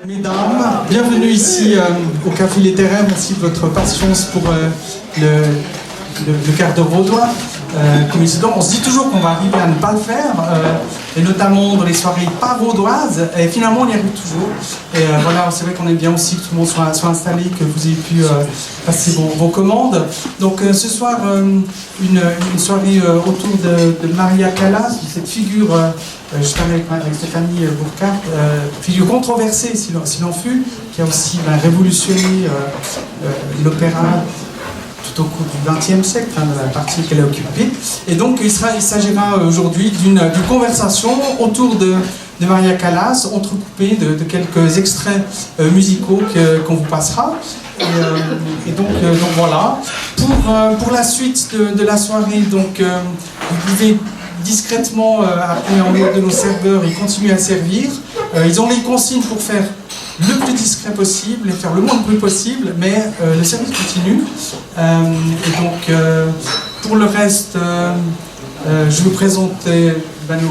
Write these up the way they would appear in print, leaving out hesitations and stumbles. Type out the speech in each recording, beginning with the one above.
Mesdames, bienvenue ici au Café Littéraire. Merci de votre patience pour le quart d'heure vaudois. On se dit toujours qu'on va arriver à ne pas le faire, et notamment dans les soirées pas vaudoises, et finalement on y arrive toujours. Et voilà, c'est vrai qu'on aime bien aussi que tout le monde soit installé, que vous ayez pu passer vos commandes. Donc ce soir, une soirée autour de Maria Callas, cette figure, je parlais avec Stéphanie Burkhardt, figure controversée s'il en fut, qui a aussi révolutionné l'opéra tout au cours du XXe siècle, de la partie qu'elle a occupée. Et donc il s'agira aujourd'hui d'une conversation autour de Maria Callas, entrecoupée de quelques extraits musicaux qu'on vous passera. Et donc voilà. Pour la suite de la soirée, donc, vous pouvez discrètement appeler en haut de nos serveurs et continuer à servir. Ils ont les consignes pour faire le plus discret possible et faire le moins de bruit possible, mais le service continue. Et donc, pour le reste, je vous présente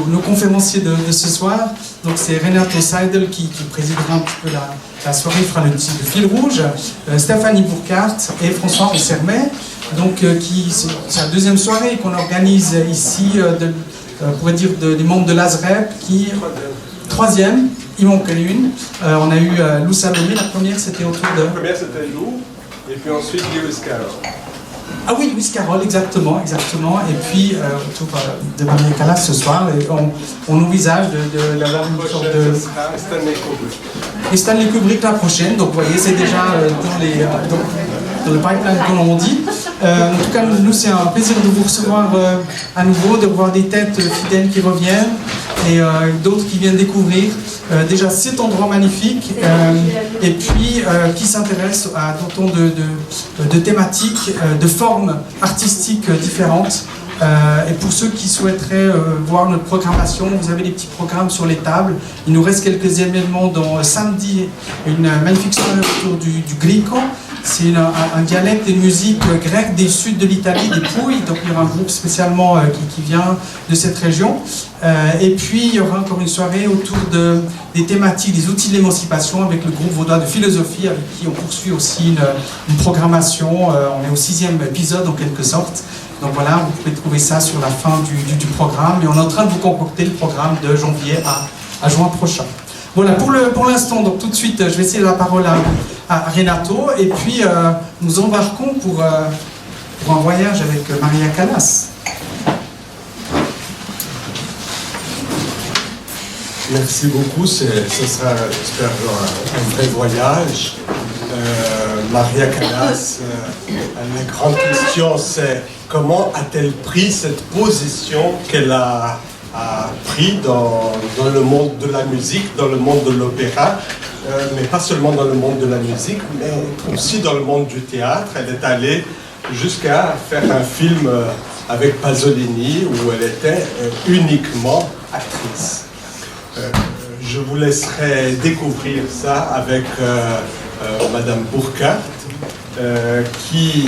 nos conférenciers de ce soir. Donc, c'est Renato Seidel qui présidera un petit peu la soirée, fera le fil rouge. Stéphanie Burkhardt et François Sermet. Donc, c'est la deuxième soirée qu'on organise ici, on pourrait dire des membres de l'ASREP, troisième. Il manquait une. On a eu Lou Salomé, la première c'était autour de... La première c'était Lou, et puis ensuite Lewis Carroll. Ah oui, Lewis Carroll, exactement. Et puis autour de Maria Callas ce soir, on envisage d'avoir une sorte de... Stanley Kubrick. Et Stanley Kubrick la prochaine, donc vous voyez, c'est déjà dans le pipeline comme on dit. En tout cas, nous c'est un plaisir de vous recevoir à nouveau, de voir des têtes fidèles qui reviennent et d'autres qui viennent découvrir déjà cet endroit magnifique et puis qui s'intéressent à autant de thématiques, de formes artistiques différentes. Et pour ceux qui souhaiteraient voir notre programmation, vous avez des petits programmes sur les tables. Il nous reste quelques événements dans samedi, une magnifique soirée autour du Greco. C'est un dialecte des musiques grecques des sud de l'Italie, des Pouilles. Donc il y aura un groupe spécialement qui vient de cette région. Et puis il y aura encore une soirée autour des thématiques, des outils de l'émancipation avec le groupe vaudois de philosophie avec qui on poursuit aussi une programmation. On est au 6e épisode en quelque sorte. Donc voilà, vous pouvez trouver ça sur la fin du programme. Et on est en train de vous concocter le programme de janvier à juin prochain. Voilà, pour l'instant, donc tout de suite, je vais céder la parole à Renato. Et puis, nous embarquons pour un voyage avec Maria Callas. Merci beaucoup, ce sera, j'espère, un vrai voyage. Maria Callas, la grande question c'est comment a-t-elle pris cette position qu'elle a pris dans le monde de la musique, dans le monde de l'opéra, mais pas seulement dans le monde de la musique, mais aussi dans le monde du théâtre. Elle est allée jusqu'à faire un film avec Pasolini où elle était uniquement actrice. Je vous laisserai découvrir ça avec Madame Burkhardt, qui...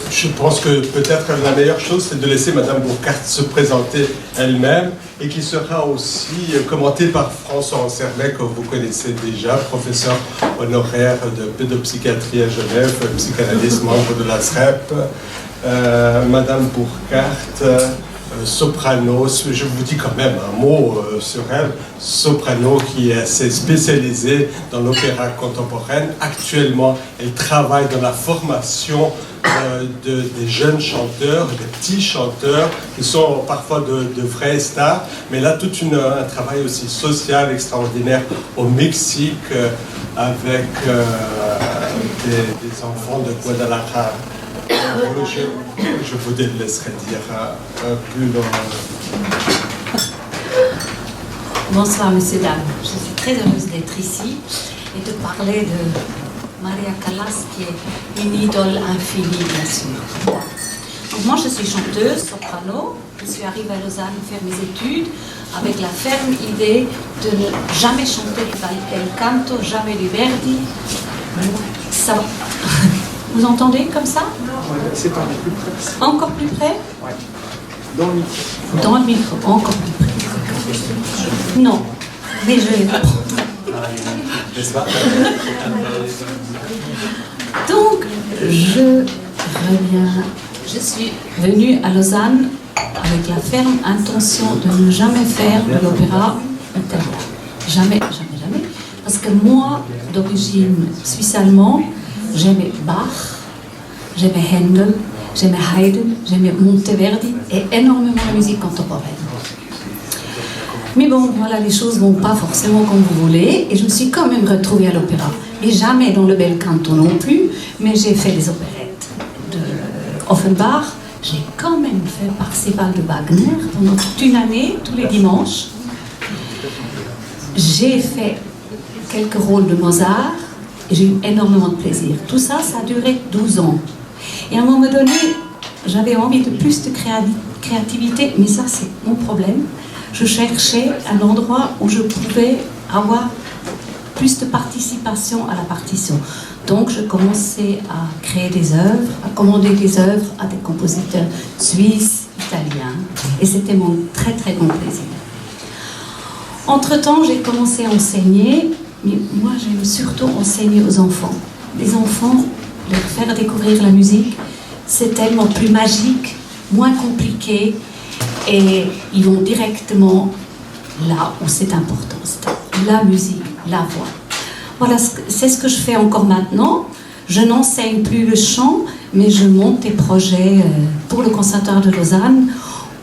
je pense que peut-être la meilleure chose, c'est de laisser Madame Burkhardt se présenter elle-même et qui sera aussi commentée par François Sermet, que vous connaissez déjà, professeur honoraire de pédopsychiatrie à Genève, psychanalyste, membre de l'ASREP. Madame Burkhardt, soprano, je vous dis quand même un mot sur elle, soprano qui est assez spécialisée dans l'opéra contemporaine. Actuellement, elle travaille dans la formation des jeunes chanteurs, des petits chanteurs qui sont parfois de vrais stars, mais là tout un travail aussi social extraordinaire au Mexique avec des enfants de Guadalajara. Je vous laisserai dire plus loin. Bonsoir, messieurs, dames. Je suis très heureuse d'être ici et de parler de Maria Callas, qui est une idole infinie, bien sûr. Donc, moi, je suis chanteuse, soprano. Je suis arrivée à Lausanne faire mes études avec la ferme idée de ne jamais chanter bel canto, jamais du Verdi. Ça... Vous entendez comme ça? C'est pas plus près. Encore plus près? Oui. Dans le micro. Dans le micro, encore plus près. Non, mais je vais vous prendre. Donc, je reviens. Je suis venue à Lausanne avec la ferme intention de ne jamais faire de l'opéra italien. Jamais, jamais, jamais. Parce que moi, d'origine suisse-allemande, j'aimais Bach, j'aimais Handel, j'aimais Haydn, j'aimais Monteverdi et énormément la musique contemporaine. Mais bon, voilà, les choses ne vont pas forcément comme vous voulez et je me suis quand même retrouvée à l'opéra. Et jamais dans le bel canton non plus, mais j'ai fait les opérettes de Offenbach. J'ai quand même fait Parzival de Wagner pendant toute une année, tous les dimanches. J'ai fait quelques rôles de Mozart et j'ai eu énormément de plaisir. Tout ça, ça a duré 12 ans. Et à un moment donné, j'avais envie de plus de créativité, mais ça, c'est mon problème. Je cherchais un endroit où je pouvais avoir plus de participation à la partition. Donc, je commençais à créer des œuvres, à commander des œuvres à des compositeurs suisses, italiens. Et c'était mon très, très grand plaisir. Entre-temps, j'ai commencé à enseigner, mais moi, j'aime surtout enseigner aux enfants. Les enfants, leur faire découvrir la musique, c'est tellement plus magique, moins compliqué, et ils vont directement là où c'est important, c'est la musique, la voix. Voilà, c'est ce que je fais encore maintenant. Je n'enseigne plus le chant, mais je monte des projets pour le Conservatoire de Lausanne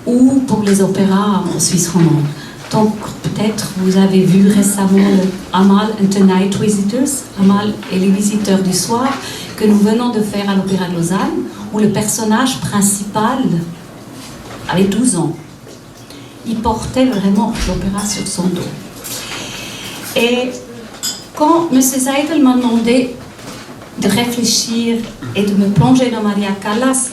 ou pour les opéras en Suisse romande. Donc, peut-être vous avez vu récemment le Amal and the Night Visitors, Amal et les visiteurs du soir, que nous venons de faire à l'Opéra de Lausanne, où le personnage principal avait 12 ans. Il portait vraiment l'opéra sur son dos. Et quand M. Seidel m'a demandé de réfléchir et de me plonger dans Maria Callas,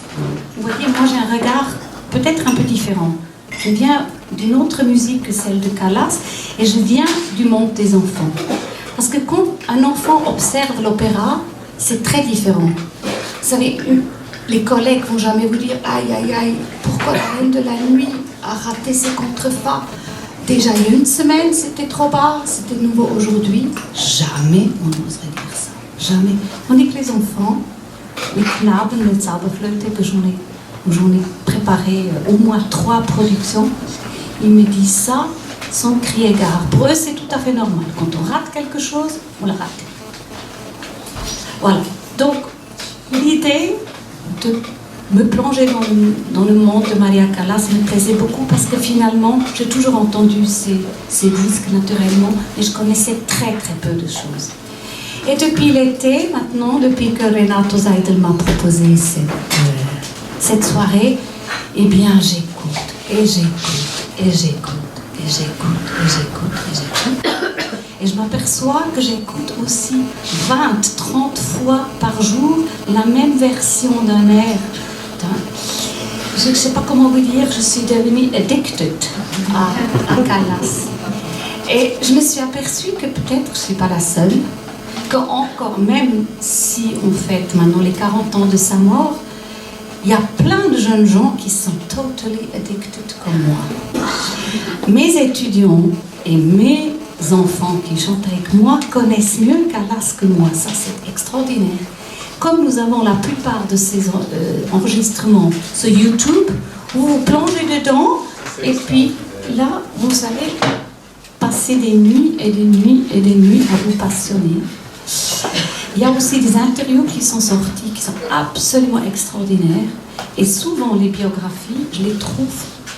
vous voyez, moi j'ai un regard peut-être un peu différent. Je viens d'une autre musique que celle de Callas et je viens du monde des enfants. Parce que quand un enfant observe l'opéra, c'est très différent. Vous savez, les collègues vont jamais vous dire « Aïe, aïe, aïe, pourquoi la Reine de la Nuit a raté ses contreforts ? Déjà il y a une semaine, c'était trop bas, c'était nouveau aujourd'hui. » Jamais on n'oserait dire ça. Jamais. On dit que les enfants, les Knaben, les Zauberflöte, que j'en ai préparé au moins 3 productions, ils me disent ça sans crier gare. Pour eux, c'est tout à fait normal. Quand on rate quelque chose, on le rate. Voilà. Donc, l'idée de me plonger dans le monde de Maria Callas me plaisait beaucoup parce que finalement, j'ai toujours entendu ces disques naturellement, mais je connaissais très très peu de choses. Et depuis l'été, maintenant, depuis que Renato Seidel m'a proposé cette soirée, eh bien j'écoute, et j'écoute, et j'écoute, et j'écoute, et j'écoute, et j'écoute. Et je m'aperçois que j'écoute aussi 20, 30 fois par jour la même version d'un air. Je ne sais pas comment vous dire, je suis devenue addicted à Callas. Et je me suis aperçue que peut-être je ne suis pas la seule, qu'encore même si on fête maintenant les 40 ans de sa mort, il y a plein de jeunes gens qui sont totally addicted comme moi. Mes étudiants et mes enfants qui chantent avec moi connaissent mieux Callas que moi. Ça, c'est extraordinaire. Comme nous avons la plupart de ces enregistrements sur YouTube, vous vous plongez dedans et puis là, vous allez passer des nuits et des nuits et des nuits à vous passionner. Il y a aussi des interviews qui sont sorties, qui sont absolument extraordinaires. Et souvent, les biographies, je les trouve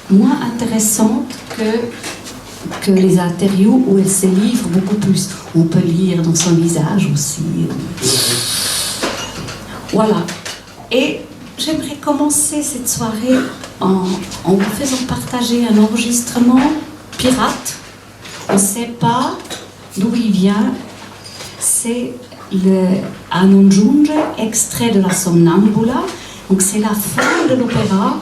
moins intéressantes que les interviews où elle se livre beaucoup plus. On peut lire dans son visage aussi. Voilà. Et j'aimerais commencer cette soirée en vous faisant partager un enregistrement pirate. On ne sait pas d'où il vient. C'est le Anon Giunge, extrait de la Somnambula. Donc c'est la fin de l'opéra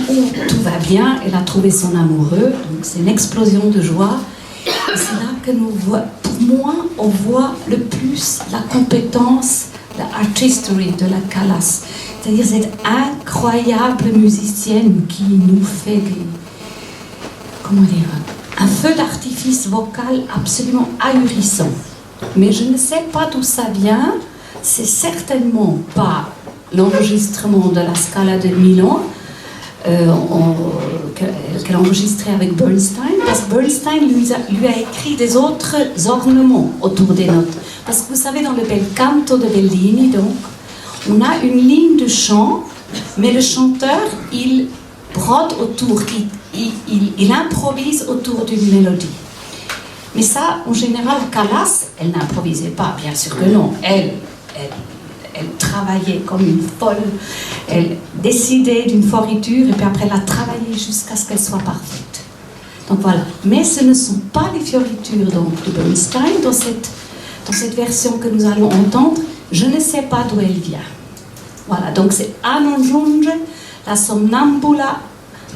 où tout va bien, elle a trouvé son amoureux, donc c'est une explosion de joie. Et c'est là que pour moi, on voit le plus la compétence, la artistry de la Callas. C'est-à-dire cette incroyable musicienne qui nous fait un feu d'artifice vocal absolument ahurissant. Mais je ne sais pas d'où ça vient. C'est certainement pas l'enregistrement de la Scala de Milan qu'elle a enregistré avec Bernstein, parce que Bernstein lui a écrit des autres ornements autour des notes. Parce que vous savez, dans le bel canto de Bellini, donc, on a une ligne de chant, mais le chanteur, il brode autour, il improvise autour d'une mélodie. Mais ça, en général, Callas, elle n'improvisait pas, bien sûr que non. Elle travaillait comme une folle, elle décidait d'une floriture et puis après elle a travaillé jusqu'à ce qu'elle soit parfaite. Donc voilà. Mais ce ne sont pas les fioritures donc, de Bernstein dans cette version que nous allons entendre. Je ne sais pas d'où elle vient. Voilà, donc c'est A non giunge, la Somnambula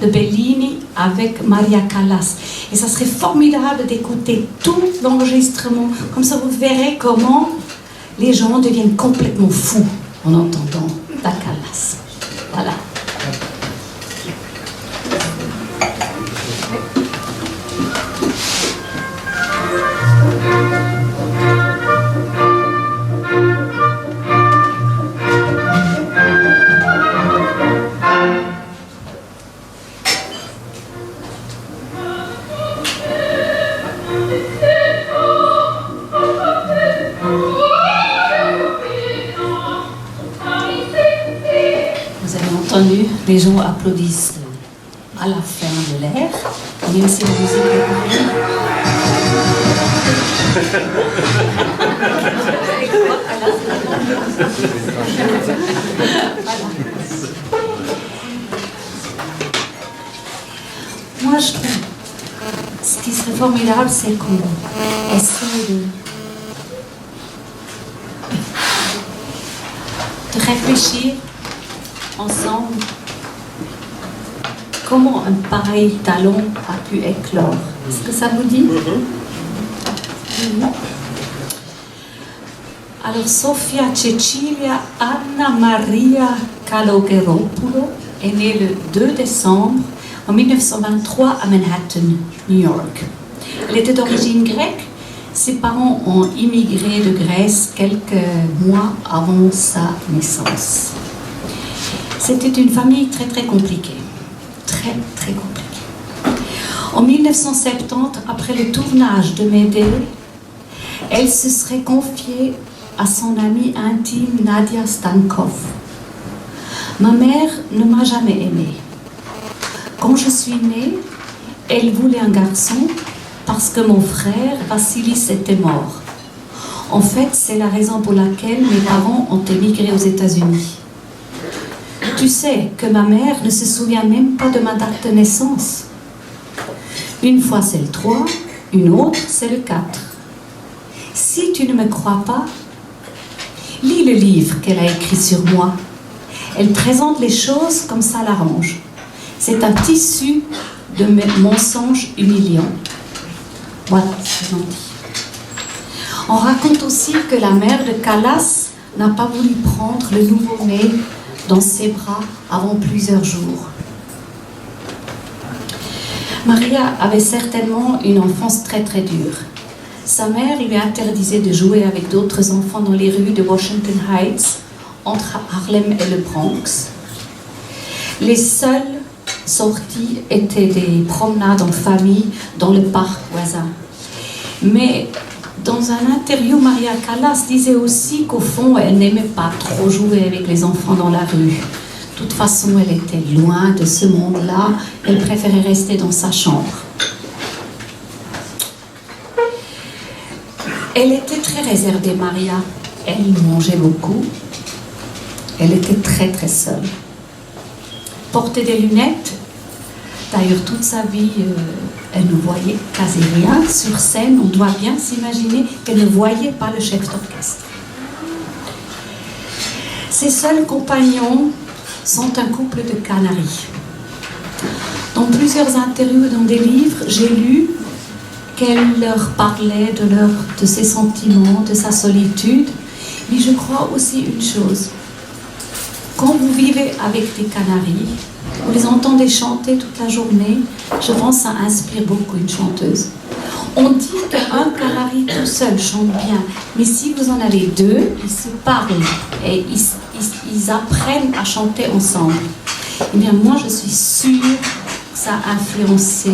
de Bellini avec Maria Callas. Et ça serait formidable d'écouter tout l'enregistrement. Comme ça, vous verrez comment les gens deviennent complètement fous en entendant la Callas. Voilà. Les gens applaudissent à la fin de l'air, même si la musique est voilà. Moi, je trouve ce qui serait formidable, c'est qu'on essaie de réfléchir ensemble comment un pareil talent a pu éclore. Est-ce que ça vous dit? Alors, Sofia Cecilia Anna Maria Kalogeropoulos est née le 2 décembre en 1923 à Manhattan, New York. Elle était d'origine grecque. Ses parents ont immigré de Grèce quelques mois avant sa naissance. C'était une famille très très compliquée. Très très compliquée. En 1970, après le tournage de Médée, elle se serait confiée à son amie intime Nadia Stankov. Ma mère ne m'a jamais aimée. Quand je suis née, elle voulait un garçon parce que mon frère Vassilis était mort. En fait, c'est la raison pour laquelle mes parents ont émigré aux États-Unis. Tu sais que ma mère ne se souvient même pas de ma date de naissance. Une fois c'est le 3, une autre c'est le 4. Si tu ne me crois pas, lis le livre qu'elle a écrit sur moi. Elle présente les choses comme ça l'arrange. C'est un tissu de mensonges humiliants. Voilà, c'est gentil. On raconte aussi que la mère de Callas n'a pas voulu prendre le nouveau-né dans ses bras avant plusieurs jours. Maria avait certainement une enfance très très dure. Sa mère lui interdisait de jouer avec d'autres enfants dans les rues de Washington Heights, entre Harlem et le Bronx. Les seules sorties étaient des promenades en famille dans le parc voisin. Mais dans un interview, Maria Callas disait aussi qu'au fond, elle n'aimait pas trop jouer avec les enfants dans la rue. De toute façon, elle était loin de ce monde-là. Elle préférait rester dans sa chambre. Elle était très réservée, Maria. Elle mangeait beaucoup. Elle était très, très seule. Portait des lunettes. D'ailleurs, toute sa vie, elle ne voyait quasi rien. Sur scène, on doit bien s'imaginer qu'elle ne voyait pas le chef d'orchestre. Ses seuls compagnons sont un couple de canaris. Dans plusieurs interviews et dans des livres, j'ai lu qu'elle leur parlait de ses sentiments, de sa solitude. Mais je crois aussi une chose. Quand vous vivez avec des canaris, vous les entendez chanter toute la journée, je pense que ça inspire beaucoup une chanteuse. On dit qu'un canari tout seul chante bien, mais si vous en avez deux, ils se parlent et ils apprennent à chanter ensemble. Eh bien, moi, je suis sûre que ça a influencé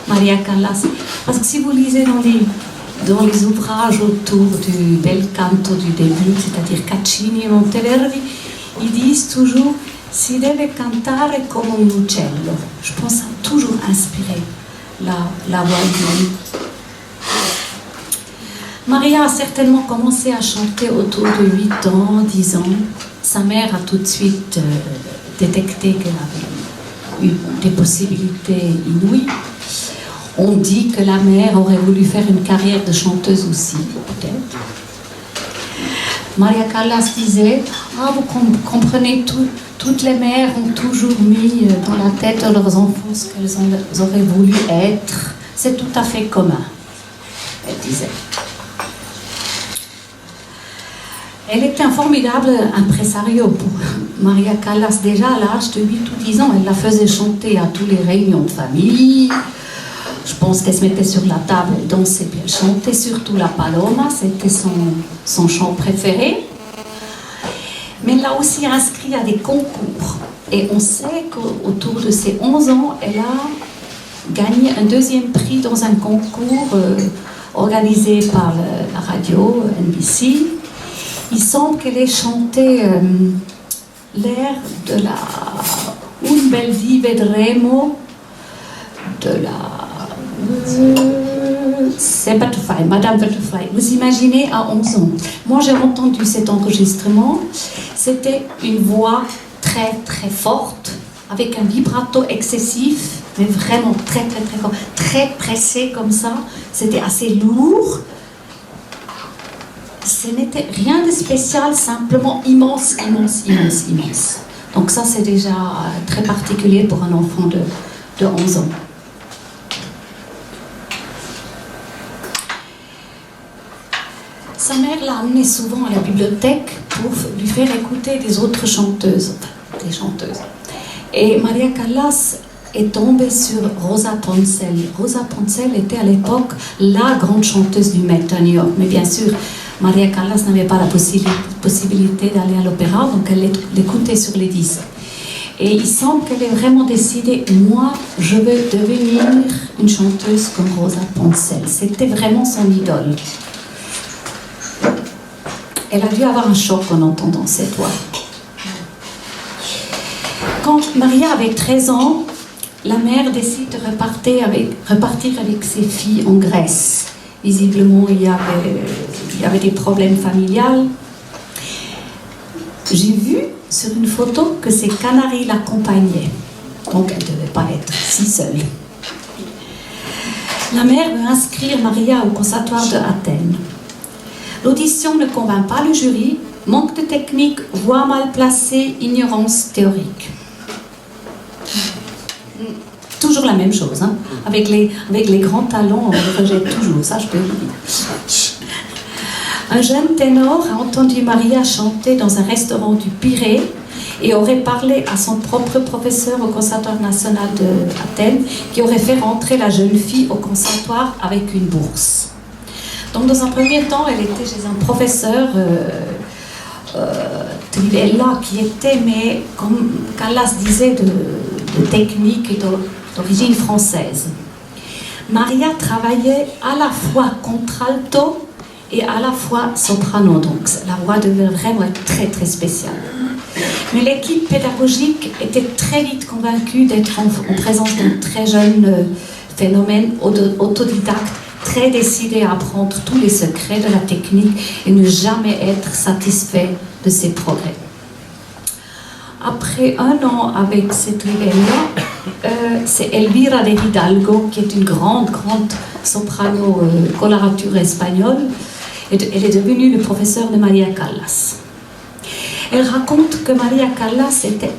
Maria Callas. Parce que si vous lisez dans les ouvrages autour du bel canto du début, c'est-à-dire Caccini et Monteverdi, ils disent toujours « si deve cantare come un uccello ». Je pense que ça a toujours inspiré la voix humaine. Maria a certainement commencé à chanter autour de 8 ans, 10 ans. Sa mère a tout de suite détecté qu'elle avait eu des possibilités inouïes. On dit que la mère aurait voulu faire une carrière de chanteuse aussi, peut-être. Maria Callas disait « Ah, vous comprenez, toutes les mères ont toujours mis dans la tête de leurs enfants ce qu'elles auraient voulu être. C'est tout à fait commun. » Elle disait. Elle était un formidable impresario pour Maria Callas. Déjà à l'âge de 8 ou 10 ans, elle la faisait chanter à toutes les réunions de famille. Je pense qu'elle se mettait sur la table, elle dansait, puis elle chantait surtout la Paloma, c'était son chant préféré. Mais elle l'a aussi inscrit à des concours. Et on sait qu'autour de ses 11 ans, elle a gagné un 2e prix dans un concours organisé par la radio NBC. Il semble qu'elle ait chanté l'air de la Un bel di vedremo de la... c'est Butterfly, Madame Butterfly. Vous imaginez à 11 ans. Moi j'ai entendu cet enregistrement. C'était une voix très très forte, avec un vibrato excessif, mais vraiment très très très fort, très pressé comme ça. C'était assez lourd. Ce n'était rien de spécial, simplement immense, immense, immense, immense. Donc ça c'est déjà très particulier pour un enfant de 11 ans. Sa mère l'a amené souvent à la bibliothèque pour lui faire écouter des autres chanteuses, des chanteuses. Et Maria Callas est tombée sur Rosa Poncel. Rosa Poncel était à l'époque la grande chanteuse du Met à New York. Mais bien sûr, Maria Callas n'avait pas la possibilité d'aller à l'opéra, donc elle l'écoutait sur les disques. Et il semble qu'elle ait vraiment décidé, moi, je veux devenir une chanteuse comme Rosa Poncel. C'était vraiment son idole. Elle a dû avoir un choc en entendant cette voix. Quand Maria avait 13 ans, la mère décide de repartir avec ses filles en Grèce. Visiblement, il y avait des problèmes familiaux. J'ai vu sur une photo que ses canaris l'accompagnaient. Donc, elle ne devait pas être si seule. La mère veut inscrire Maria au conservatoire de Athènes. L'audition ne convainc pas le jury, manque de technique, voix mal placée, ignorance théorique. Toujours la même chose, hein? Avec les grands talents, on rejette toujours, ça je peux vous dire. Un jeune ténor a entendu Maria chanter dans un restaurant du Pirée et aurait parlé à son propre professeur au Conservatoire national d'Athènes qui aurait fait rentrer la jeune fille au conservatoire avec une bourse. Donc dans un premier temps, elle était chez un professeur Trivella qui était, mais comme Callas disait, de technique et d'origine française. Maria travaillait à la fois contralto et à la fois soprano, donc la voix devait vraiment être très très spéciale. Mais l'équipe pédagogique était très vite convaincue d'être en présence d'un très jeune phénomène autodidacte, très décidé à apprendre tous les secrets de la technique et ne jamais être satisfait de ses progrès. Après 1 an avec cette Rivella, c'est Elvira de Hidalgo qui est une grande soprano colorature espagnole. Elle est devenue le professeur de Maria Callas. Elle raconte que Maria Callas était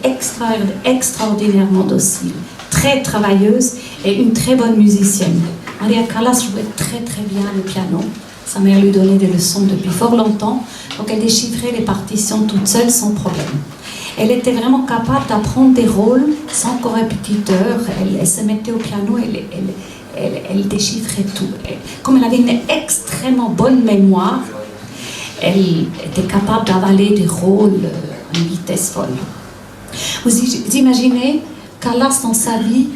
extraordinairement docile, très travailleuse et une très bonne musicienne. Maria Callas jouait très très bien le piano. Sa mère lui donnait des leçons depuis fort longtemps, donc elle déchiffrait les partitions toute seule sans problème. Elle était vraiment capable d'apprendre des rôles sans corrépétiteur. Elle se mettait au piano, elle déchiffrait tout. Comme elle avait une extrêmement bonne mémoire, elle était capable d'avaler des rôles à une vitesse folle. Vous imaginez, Callas, dans sa vie,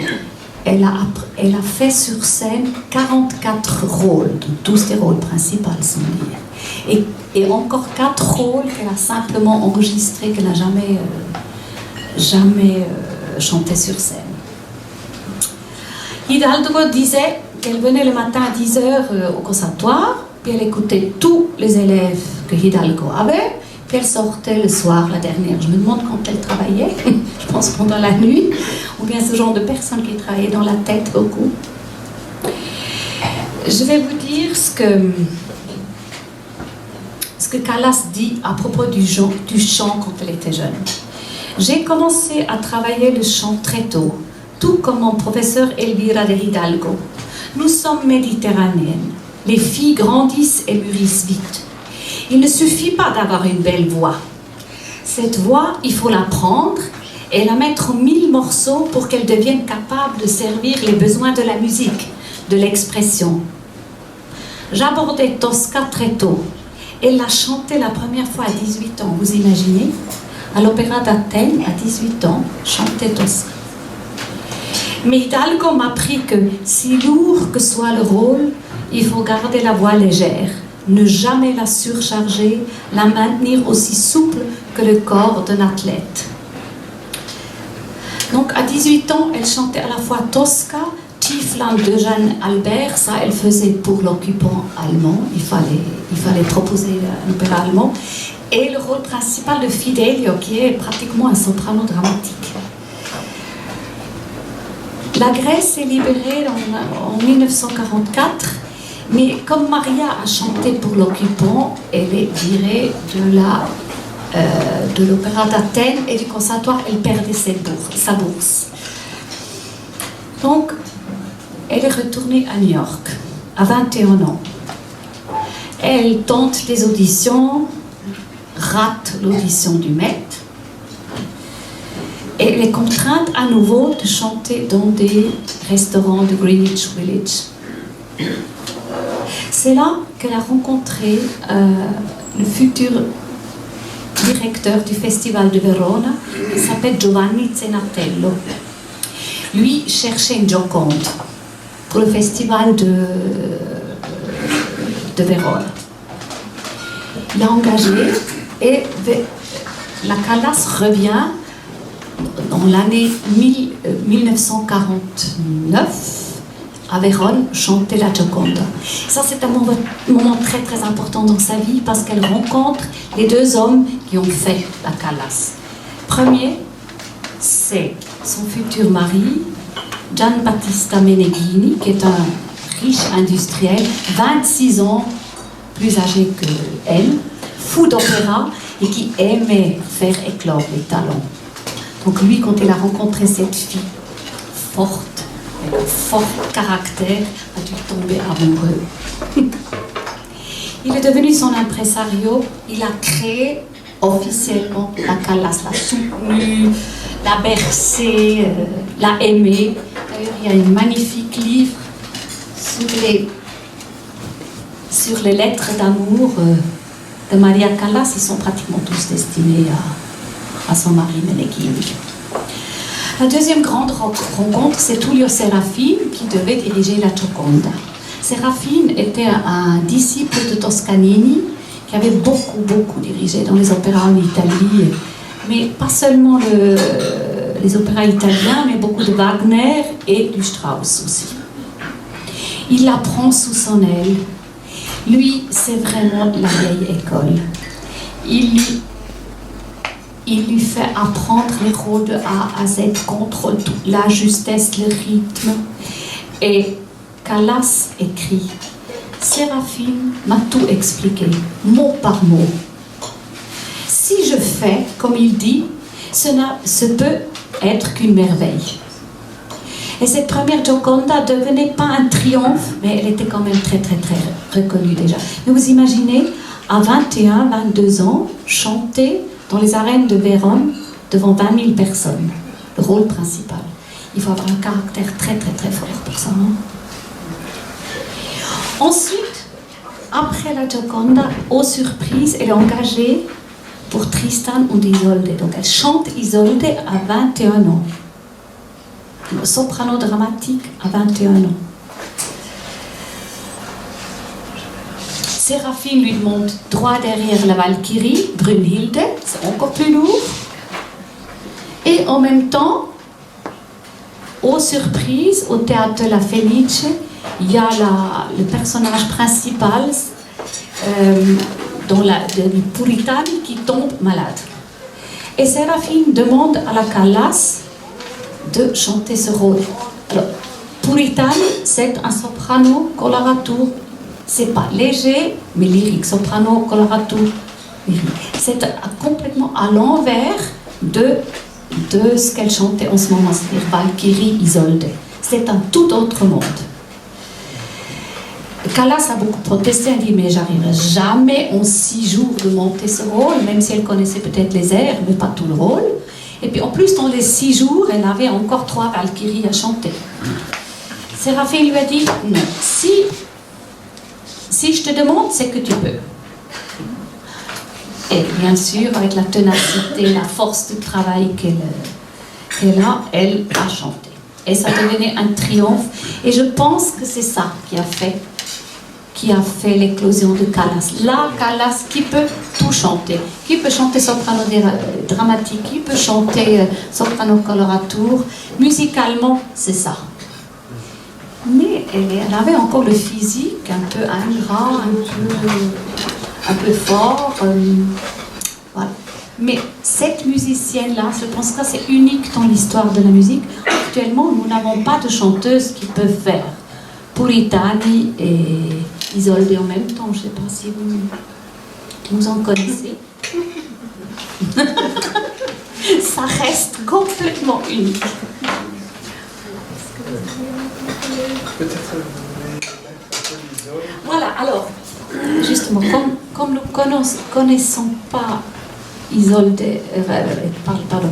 elle a fait sur scène 44 rôles, donc tous des rôles principaux sont liés. Et encore 4 rôles qu'elle a simplement enregistrés, qu'elle n'a jamais chanté sur scène. Hidalgo disait qu'elle venait le matin à 10h au conservatoire, puis elle écoutait tous les élèves que Hidalgo avait, puis elle sortait le soir, la dernière. Je me demande quand elle travaillait, je pense pendant la nuit, ou bien ce genre de personne qui travaillait dans la tête beaucoup. Je vais vous dire ce que Callas dit à propos du chant quand elle était jeune. J'ai commencé à travailler le chant très tôt, tout comme mon professeur Elvira de Hidalgo. Nous sommes méditerranéennes. Les filles grandissent et mûrissent vite. Il ne suffit pas d'avoir une belle voix. Cette voix, il faut l'apprendre et la mettre en 1000 morceaux pour qu'elle devienne capable de servir les besoins de la musique, de l'expression. J'abordais Tosca très tôt. Elle l'a chanté la première fois à 18 ans, vous imaginez? À l'Opéra d'Athènes, à 18 ans, chantait Tosca. Mais Hidalgo m'a appris que, si lourd que soit le rôle, il faut garder la voix légère, ne jamais la surcharger, la maintenir aussi souple que le corps d'un athlète. Donc à 18 ans, elle chantait à la fois Tosca, Tiefland de Jeanne Albert, ça elle faisait pour l'occupant allemand, il fallait proposer un opéra allemand, et le rôle principal de Fidelio, qui est pratiquement un soprano dramatique. La Grèce est libérée en 1944, mais comme Maria a chanté pour l'occupant, elle est virée de l'Opéra d'Athènes et du conservatoire, elle perdait sa bourse. Donc, elle est retournée à New York, à 21 ans. Elle tente des auditions, rate l'audition du Met, et elle est contrainte à nouveau de chanter dans des restaurants de Greenwich Village. C'est là qu'elle a rencontré le futur directeur du Festival de Verona, qui s'appelle Giovanni Zenatello. Lui cherchait une Joconde pour le Festival de Verona. Il l'a engagé et la Callas revient dans l'année 1949 à Vérone chanter la Gioconda. Ça, c'est un moment très très important dans sa vie parce qu'elle rencontre les 2 hommes qui ont fait la Callas. Premier, c'est son futur mari, Gianbattista Meneghini, qui est un riche industriel, 26 ans plus âgé qu'elle, fou d'opéra et qui aimait faire éclore les talents. Donc lui, quand il a rencontré cette fille forte, avec un fort caractère, a dû tomber amoureux. Il est devenu son impresario, il a créé officiellement la Callas, l'a soutenue, l'a bercée, l'a aimée. D'ailleurs, il y a un magnifique livre sur les lettres d'amour de Maria Callas. Ils sont pratiquement tous destinés à son mari Meneghini. La deuxième grande rencontre, c'est Tullio Serafin qui devait diriger la Gioconda. Serafin était un disciple de Toscanini qui avait beaucoup dirigé dans les opéras en Italie, mais pas seulement les opéras italiens, mais beaucoup de Wagner et du Strauss aussi. Il la prend sous son aile. Lui, c'est vraiment la vieille école. Il lui fait apprendre les rôles de A à Z, contrôle tout, la justesse, le rythme. Et Callas écrit: Séraphine m'a tout expliqué, mot par mot. Si je fais comme il dit, ce peut être qu'une merveille. Et cette première Gioconda ne devenait pas un triomphe, mais elle était quand même très reconnue déjà. Mais vous imaginez, à 21, 22 ans, chanter dans les arènes de Vérone devant 20 000 personnes, le rôle principal. Il faut avoir un caractère très fort pour ça. Hein? Ensuite, après la Gioconda, aux surprises, elle est engagée pour Tristan und Isolde. Donc elle chante Isolde à 21 ans. Soprano dramatique à 21 ans. Séraphine lui demande droit derrière la Valkyrie, Brunhilde, c'est encore plus lourd. Et en même temps, aux surprises, au théâtre de la Fenice, il y a le personnage principal du Puritani qui tombe malade. Et Séraphine demande à la Callas de chanter ce rôle. Alors, Puritani, c'est un soprano colorato. C'est pas léger, mais lyrique. Soprano colorato, lyrique. C'est complètement à l'envers de ce qu'elle chantait en ce moment, c'est-à-dire Valkyrie, Isolde. C'est un tout autre monde. Callas a beaucoup protesté, elle dit mais j'arriverai jamais en 6 jours de monter ce rôle, même si elle connaissait peut-être les airs, mais pas tout le rôle. Et puis en plus, dans les 6 jours, elle avait encore 3 Valkyries à chanter. Séraphine lui a dit non, si je te demande, c'est que tu peux. Et bien sûr, avec la ténacité, la force de travail qu'elle a, elle a chanté. Et ça devenait un triomphe. Et je pense que c'est ça qui a fait l'éclosion de Callas. Là, Callas qui peut tout chanter. Qui peut chanter soprano dramatique, qui peut chanter soprano colorature. Musicalement, c'est ça. Mais elle avait encore le physique un peu ingrat, un peu fort. Voilà. Mais cette musicienne-là, je pense que c'est unique dans l'histoire de la musique. Actuellement, nous n'avons pas de chanteuses qui peuvent faire Puritani et Isolde en même temps. Je ne sais pas si vous en connaissez. Ça reste complètement unique. Voilà, alors, justement, comme nous ne connaissons pas Isolde,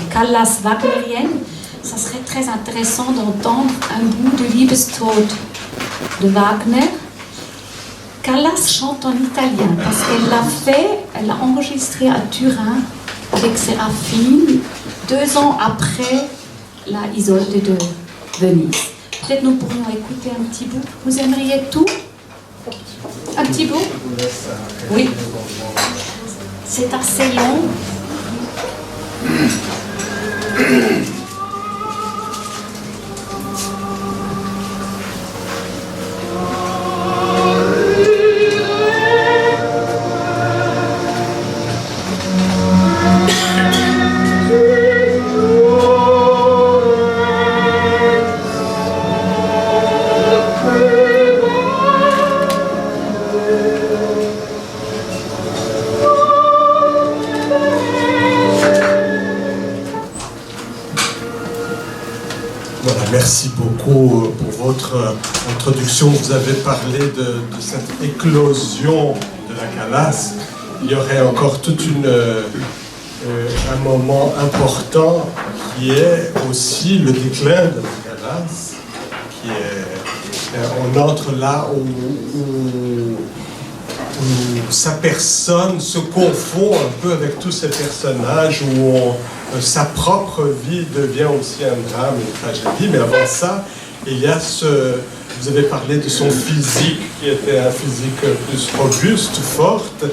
Callas wagnerienne, ça serait très intéressant d'entendre un bout de Liebestod de Wagner. Callas chante en italien parce elle l'a enregistré à Turin avec Séraphine 2 ans après la Isolde de Venise. Peut-être nous pourrions écouter un petit bout. Vous aimeriez tout? Un petit bout? Oui. C'est assez long. Merci beaucoup pour votre introduction. Vous avez parlé de cette éclosion de la Callas. Il y aurait encore un moment important qui est aussi le déclin de la Callas. On entre là où sa personne se confond un peu avec tous ces personnages, où sa propre vie devient aussi un drame, une tragédie. Mais avant ça, il y a vous avez parlé de son physique, qui était un physique plus robuste, forte,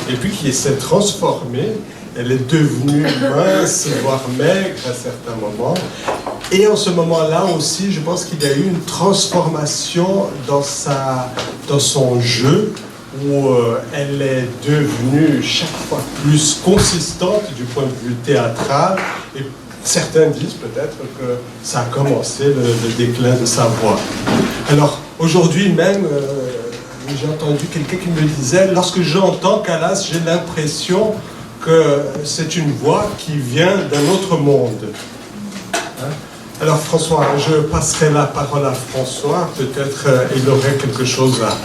et puis qui s'est transformée. Elle est devenue mince, voire maigre à certains moments. Et en ce moment-là aussi, je pense qu'il y a eu une transformation dans son jeu, où elle est devenue chaque fois plus consistante du point de vue théâtral. Et certains disent peut-être que ça a commencé le déclin de sa voix. Alors, aujourd'hui même, j'ai entendu quelqu'un qui me disait, lorsque j'entends Callas, j'ai l'impression que c'est une voix qui vient d'un autre monde. Hein? Alors François, je passerai la parole à François, peut-être il aurait quelque chose à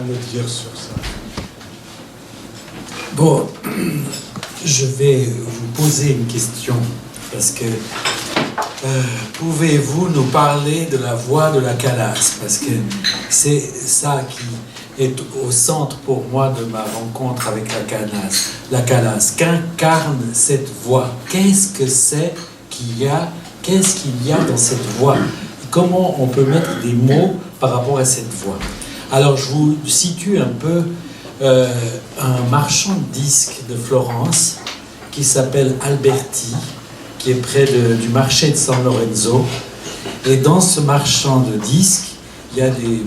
nous dire sur ça. Bon, je vais vous poser une question, parce que pouvez-vous nous parler de la voix de la Callas, parce que c'est ça est au centre pour moi de ma rencontre avec la Calas. Qu'incarne cette voix? Qu'est-ce qu'il y a dans cette voix? Comment on peut mettre des mots par rapport à cette voix? Alors je vous situe un peu un marchand de disques de Florence qui s'appelle Alberti, qui est près du marché de San Lorenzo. Et dans ce marchand de disques, il y a des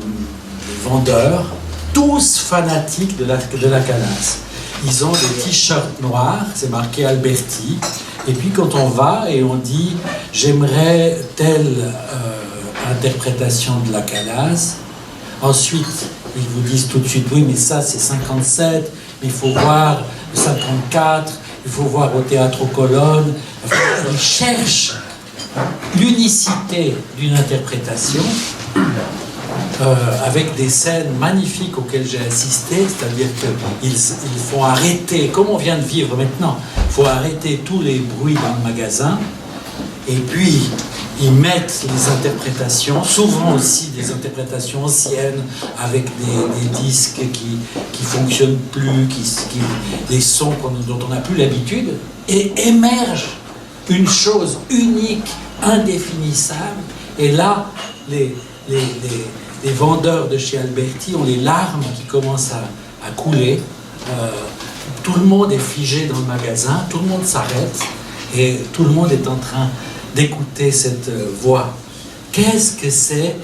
vendeurs, tous fanatiques de la Calas. Ils ont des t-shirts noirs, c'est marqué Alberti. Et puis quand on va et on dit « j'aimerais telle interprétation de la Calas », ensuite ils vous disent tout de suite « oui, mais ça c'est 57, mais il faut voir le 54, il faut voir au Théâtre aux Colonnes ». Ils cherchent l'unicité d'une interprétation avec des scènes magnifiques auxquelles j'ai assisté, c'est-à-dire qu'ils font arrêter, comme on vient de vivre maintenant, il faut arrêter tous les bruits dans le magasin, et puis ils mettent les interprétations, souvent aussi des interprétations anciennes, avec des disques qui fonctionnent plus, des sons dont on n'a plus l'habitude, et émerge une chose unique, indéfinissable, et là, les vendeurs de chez Alberti ont les larmes qui commencent à couler. Tout le monde est figé dans le magasin, tout le monde s'arrête et tout le monde est en train d'écouter cette voix. Qu'est-ce que c'est?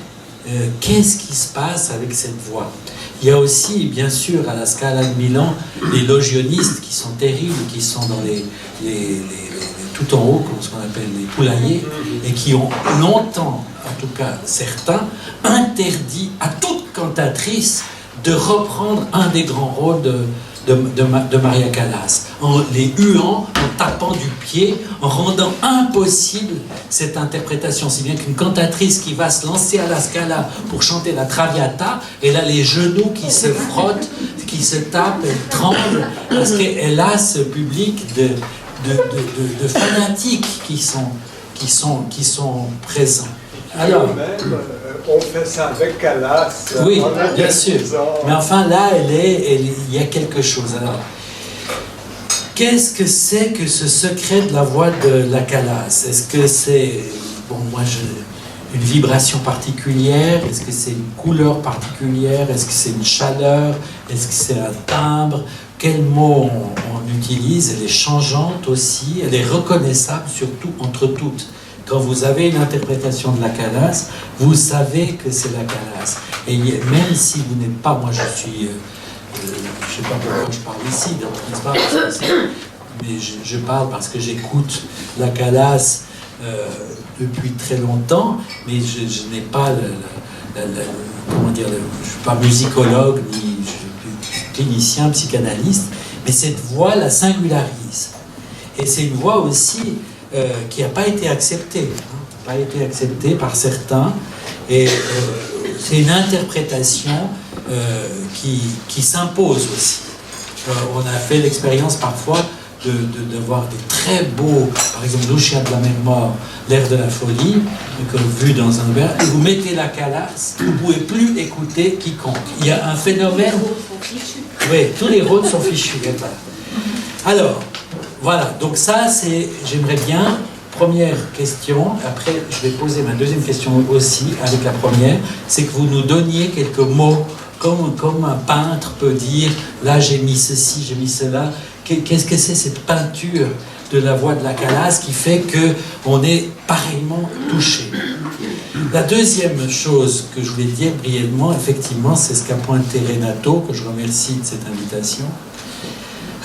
Qu'est-ce qui se passe avec cette voix? Il y a aussi, bien sûr, à la Scala de Milan, les logionistes qui sont terribles, qui sont dans tout en haut, comme ce qu'on appelle les poulaillers, et qui ont longtemps, en tout cas certains, interdit à toute cantatrice de reprendre un des grands rôles de Maria Callas, en les huant, en tapant du pied, en rendant impossible cette interprétation, si bien qu'une cantatrice qui va se lancer à la Scala pour chanter la Traviata, elle a les genoux qui se frottent, qui se tapent, elle tremble, parce qu'elle a ce public de fanatiques qui sont présents. Alors, on fait ça avec Callas. Oui, bien sûr. Mais enfin, là, il y a quelque chose. Alors, qu'est-ce que c'est que ce secret de la voix de la Callas? Est-ce que c'est, une vibration particulière? Est-ce que c'est une couleur particulière? Est-ce que c'est une chaleur? Est-ce que c'est un timbre? Quel mot on utilise? Elle est changeante aussi, elle est reconnaissable surtout entre toutes. Quand vous avez une interprétation de la Callas, vous savez que c'est la Callas. Et même si vous n'êtes pas, moi je suis, je ne sais pas pourquoi je parle ici, mais je parle parce que j'écoute la Callas depuis très longtemps, mais je n'ai pas comment dire, je ne suis pas musicologue, ni clinicien, psychanalyste, mais cette voix la singularise. Et c'est une voix aussi qui n'a pas été acceptée, pas été acceptée par certains, et c'est une interprétation qui s'impose aussi. On a fait l'expérience parfois de voir des très beaux, par exemple Lucia de la mer mort, l'air de la folie, vu dans un verre, et vous mettez la Callas, vous ne pouvez plus écouter quiconque. Il y a un phénomène... Oui, tous les rôles sont fichus. Alors, voilà, donc ça, j'aimerais bien, première question, après je vais poser ma deuxième question aussi avec la première, c'est que vous nous donniez quelques mots, comme un peintre peut dire, là j'ai mis ceci, j'ai mis cela. Qu'est-ce que c'est cette peinture de la voix de la Callas qui fait qu'on est pareillement touché? La deuxième chose que je voulais dire brièvement, effectivement, c'est ce qu'a pointé Renato, que je remercie de cette invitation.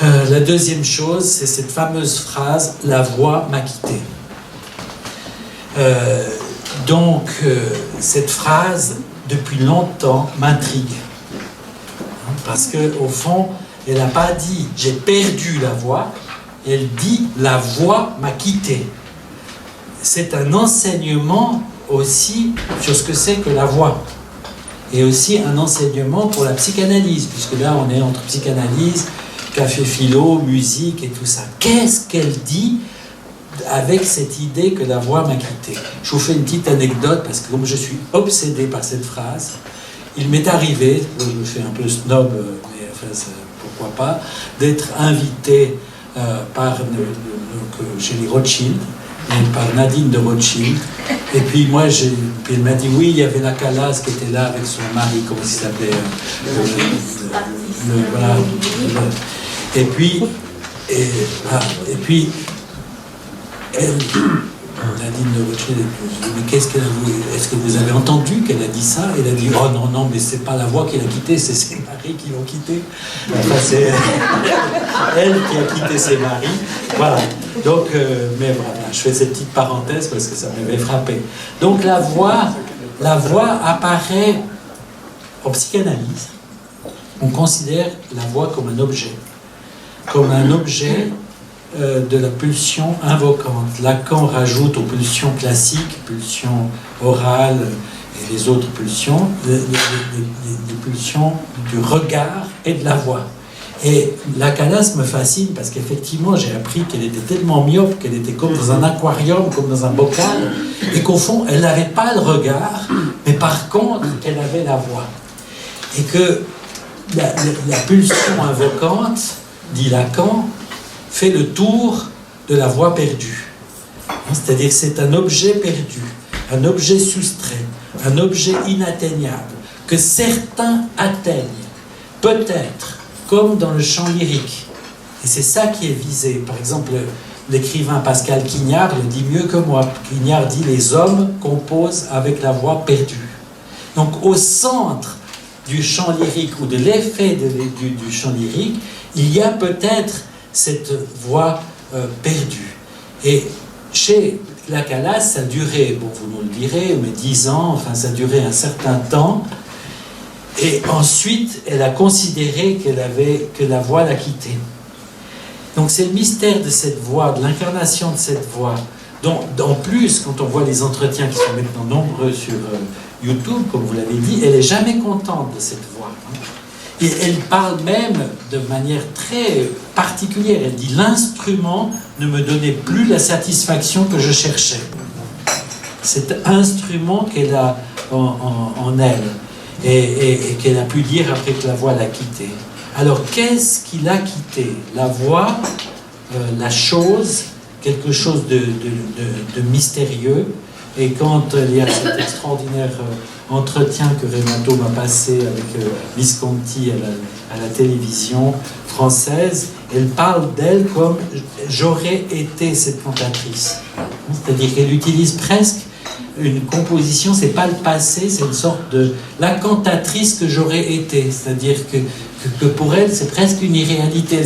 La deuxième chose, c'est cette fameuse phrase « La voix m'a quitté ». Cette phrase, depuis longtemps, m'intrigue. Parce qu'au fond, elle n'a pas dit « j'ai perdu la voix », elle dit « la voix m'a quitté ». C'est un enseignement aussi sur ce que c'est que la voix. Et aussi un enseignement pour la psychanalyse, puisque là on est entre psychanalyse, café philo, musique et tout ça. Qu'est-ce qu'elle dit avec cette idée que la voix m'a quitté? Je vous fais une petite anecdote, parce que comme je suis obsédé par cette phrase, il m'est arrivé, je me fais un peu snob, mais enfin, pourquoi pas, d'être invité chez les Rothschild, par Nadine de Rothschild. Et puis moi, puis elle m'a dit oui, il y avait la Calas qui était là avec son mari, comment il s'appelait voilà. Et puis elle, Nadine de Rothschild, je lui ai dit, est-ce que vous avez entendu qu'elle a dit ça? Elle a dit, oh non, mais c'est pas la voix qui l'a quitté, c'est ses maris qui l'ont quitté. Enfin, c'est elle qui a quitté ses maris. Voilà. Donc, mais voilà, je fais cette petite parenthèse parce que ça m'avait frappé. Donc la voix apparaît en psychanalyse. On considère la voix comme un objet de la pulsion invocante. Lacan rajoute aux pulsions classiques, pulsions orales et les autres pulsions, les pulsions du regard et de la voix. Et la Calas me fascine parce qu'effectivement j'ai appris qu'elle était tellement myope, qu'elle était comme dans un aquarium, comme dans un bocal, et qu'au fond elle n'avait pas le regard, mais par contre elle avait la voix. Et que la pulsion invocante, dit Lacan, fait le tour de la voix perdue. C'est-à-dire que c'est un objet perdu, un objet soustrait, un objet inatteignable, que certains atteignent, peut-être, comme dans le chant lyrique. Et c'est ça qui est visé. Par exemple, l'écrivain Pascal Quignard le dit mieux que moi. Quignard dit « Les hommes composent avec la voix perdue ». Donc au centre du chant lyrique ou de l'effet du chant lyrique, il y a peut-être cette voix perdue. Et chez la Calas, ça a duré, bon vous nous le direz, mais 10 ans, enfin ça a duré un certain temps. Et ensuite, elle a considéré que la voix l'a quittée. Donc c'est le mystère de cette voix, de l'incarnation de cette voix, dont en plus, quand on voit les entretiens qui sont maintenant nombreux sur YouTube, comme vous l'avez dit, elle n'est jamais contente de cette voix. Et elle parle même de manière très particulière. Elle dit « L'instrument ne me donnait plus la satisfaction que je cherchais. » Cet instrument qu'elle a en elle. Et qu'elle a pu dire après que la voix l'a quitté. Alors, qu'est-ce qui l'a quitté? La voix, la chose, quelque chose de mystérieux. Et quand il y a cet extraordinaire entretien que Renato m'a passé avec Visconti à la télévision française, elle parle d'elle comme « j'aurais été cette cantatrice ». C'est-à-dire qu'elle utilise presque une composition, c'est pas le passé, c'est une sorte de la cantatrice que j'aurais été, c'est-à-dire que pour elle c'est presque une irréalité,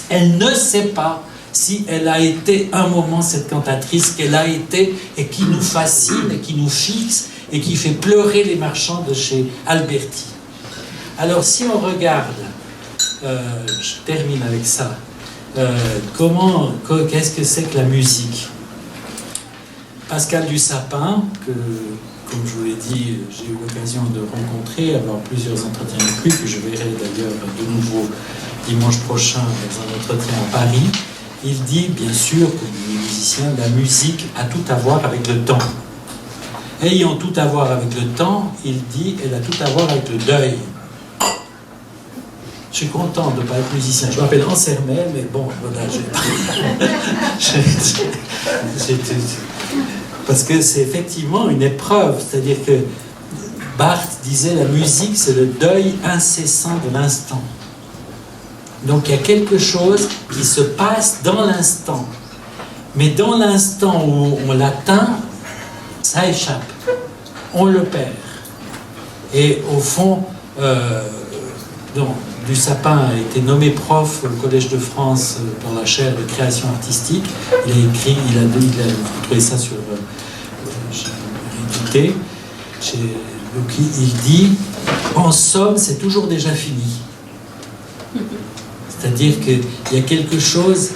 elle ne sait pas si elle a été un moment cette cantatrice qu'elle a été et qui nous fascine et qui nous fixe et qui fait pleurer les marchands de chez Alberti. Alors si on regarde, je termine avec ça, qu'est-ce que c'est que la musique? Pascal Dussapin, que, comme je vous l'ai dit, j'ai eu l'occasion de rencontrer, avoir plusieurs entretiens avec lui, que je verrai d'ailleurs de nouveau dimanche prochain dans un entretien à Paris, il dit, bien sûr, comme les musiciens, la musique a tout à voir avec le temps. Ayant tout à voir avec le temps, il dit, elle a tout à voir avec le deuil. Je suis content de ne pas être musicien. Je m'appelle Ansermel, mais bon, voilà, parce que c'est effectivement une épreuve. C'est-à-dire que Barthes disait la musique, c'est le deuil incessant de l'instant. Donc il y a quelque chose qui se passe dans l'instant. Mais dans l'instant où on l'atteint, ça échappe. On le perd. Et au fond, Dussapin a été nommé prof au Collège de France dans la chaire de création artistique. Il a écrit, vous trouvez ça sur édité. Donc il dit, en somme, c'est toujours déjà fini. C'est-à-dire qu'il y a quelque chose,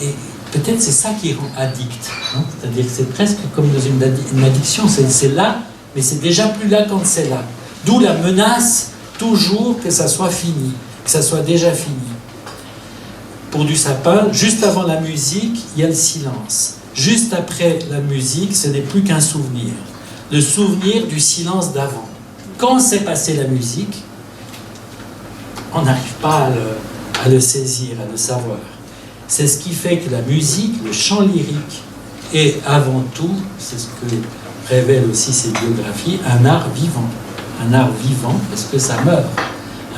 et peut-être c'est ça qui rend addict. Hein? C'est-à-dire que c'est presque comme dans une addiction, c'est là, mais c'est déjà plus là quand c'est là. D'où la menace toujours que ça soit fini, que ça soit déjà fini. Pour Dussapin, juste avant la musique, il y a le silence. Juste après la musique, ce n'est plus qu'un souvenir. Le souvenir du silence d'avant. quand s'est passée la musique, on n'arrive pas à le saisir, à le savoir. C'est ce qui fait que la musique, le chant lyrique, est avant tout, c'est ce que révèlent aussi ces biographies, un art vivant. Un art vivant parce que ça meurt.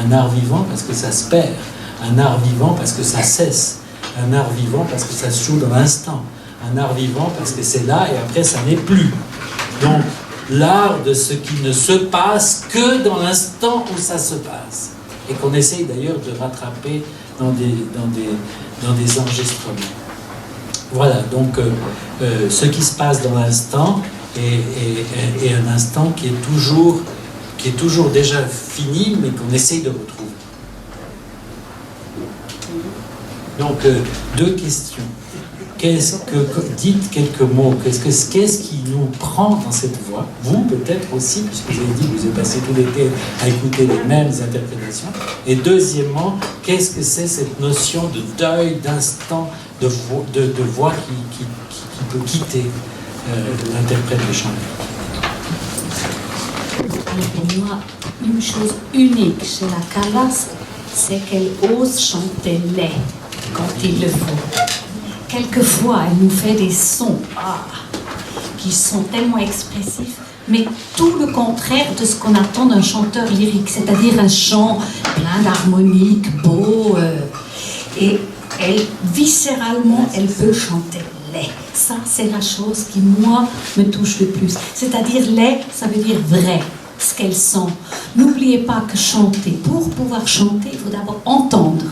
Un art vivant parce que ça se perd. Un art vivant parce que ça cesse. Un art vivant parce que ça se joue dans l'instant. Un art vivant parce que c'est là et après ça n'est plus. Donc, l'art de ce qui ne se passe que dans l'instant où ça se passe. Et qu'on essaye d'ailleurs de rattraper dans des enregistrements. Voilà, donc ce qui se passe dans l'instant est un instant qui est toujours déjà fini, mais qu'on essaye de retrouver. Donc, deux questions. Dites quelques mots. Qu'est-ce qui nous prend dans cette voie? Vous, peut-être aussi, puisque vous avez dit que vous avez passé tout l'été à écouter les mêmes interprétations. Et deuxièmement, qu'est-ce que c'est cette notion de deuil, d'instant, de voix qui peut quitter l'interprète de chant? Alors pour moi, une chose unique chez la Callas, c'est qu'elle ose chanter laid quand il le faut. Quelquefois, elle nous fait des sons qui sont tellement expressifs, mais tout le contraire de ce qu'on attend d'un chanteur lyrique, c'est-à-dire un chant plein d'harmoniques, beau, et viscéralement, elle veut chanter laid. Ça, c'est la chose qui, moi, me touche le plus. C'est-à-dire laid, ça veut dire vrai, ce qu'elle sent. N'oubliez pas que chanter, pour pouvoir chanter, il faut d'abord entendre.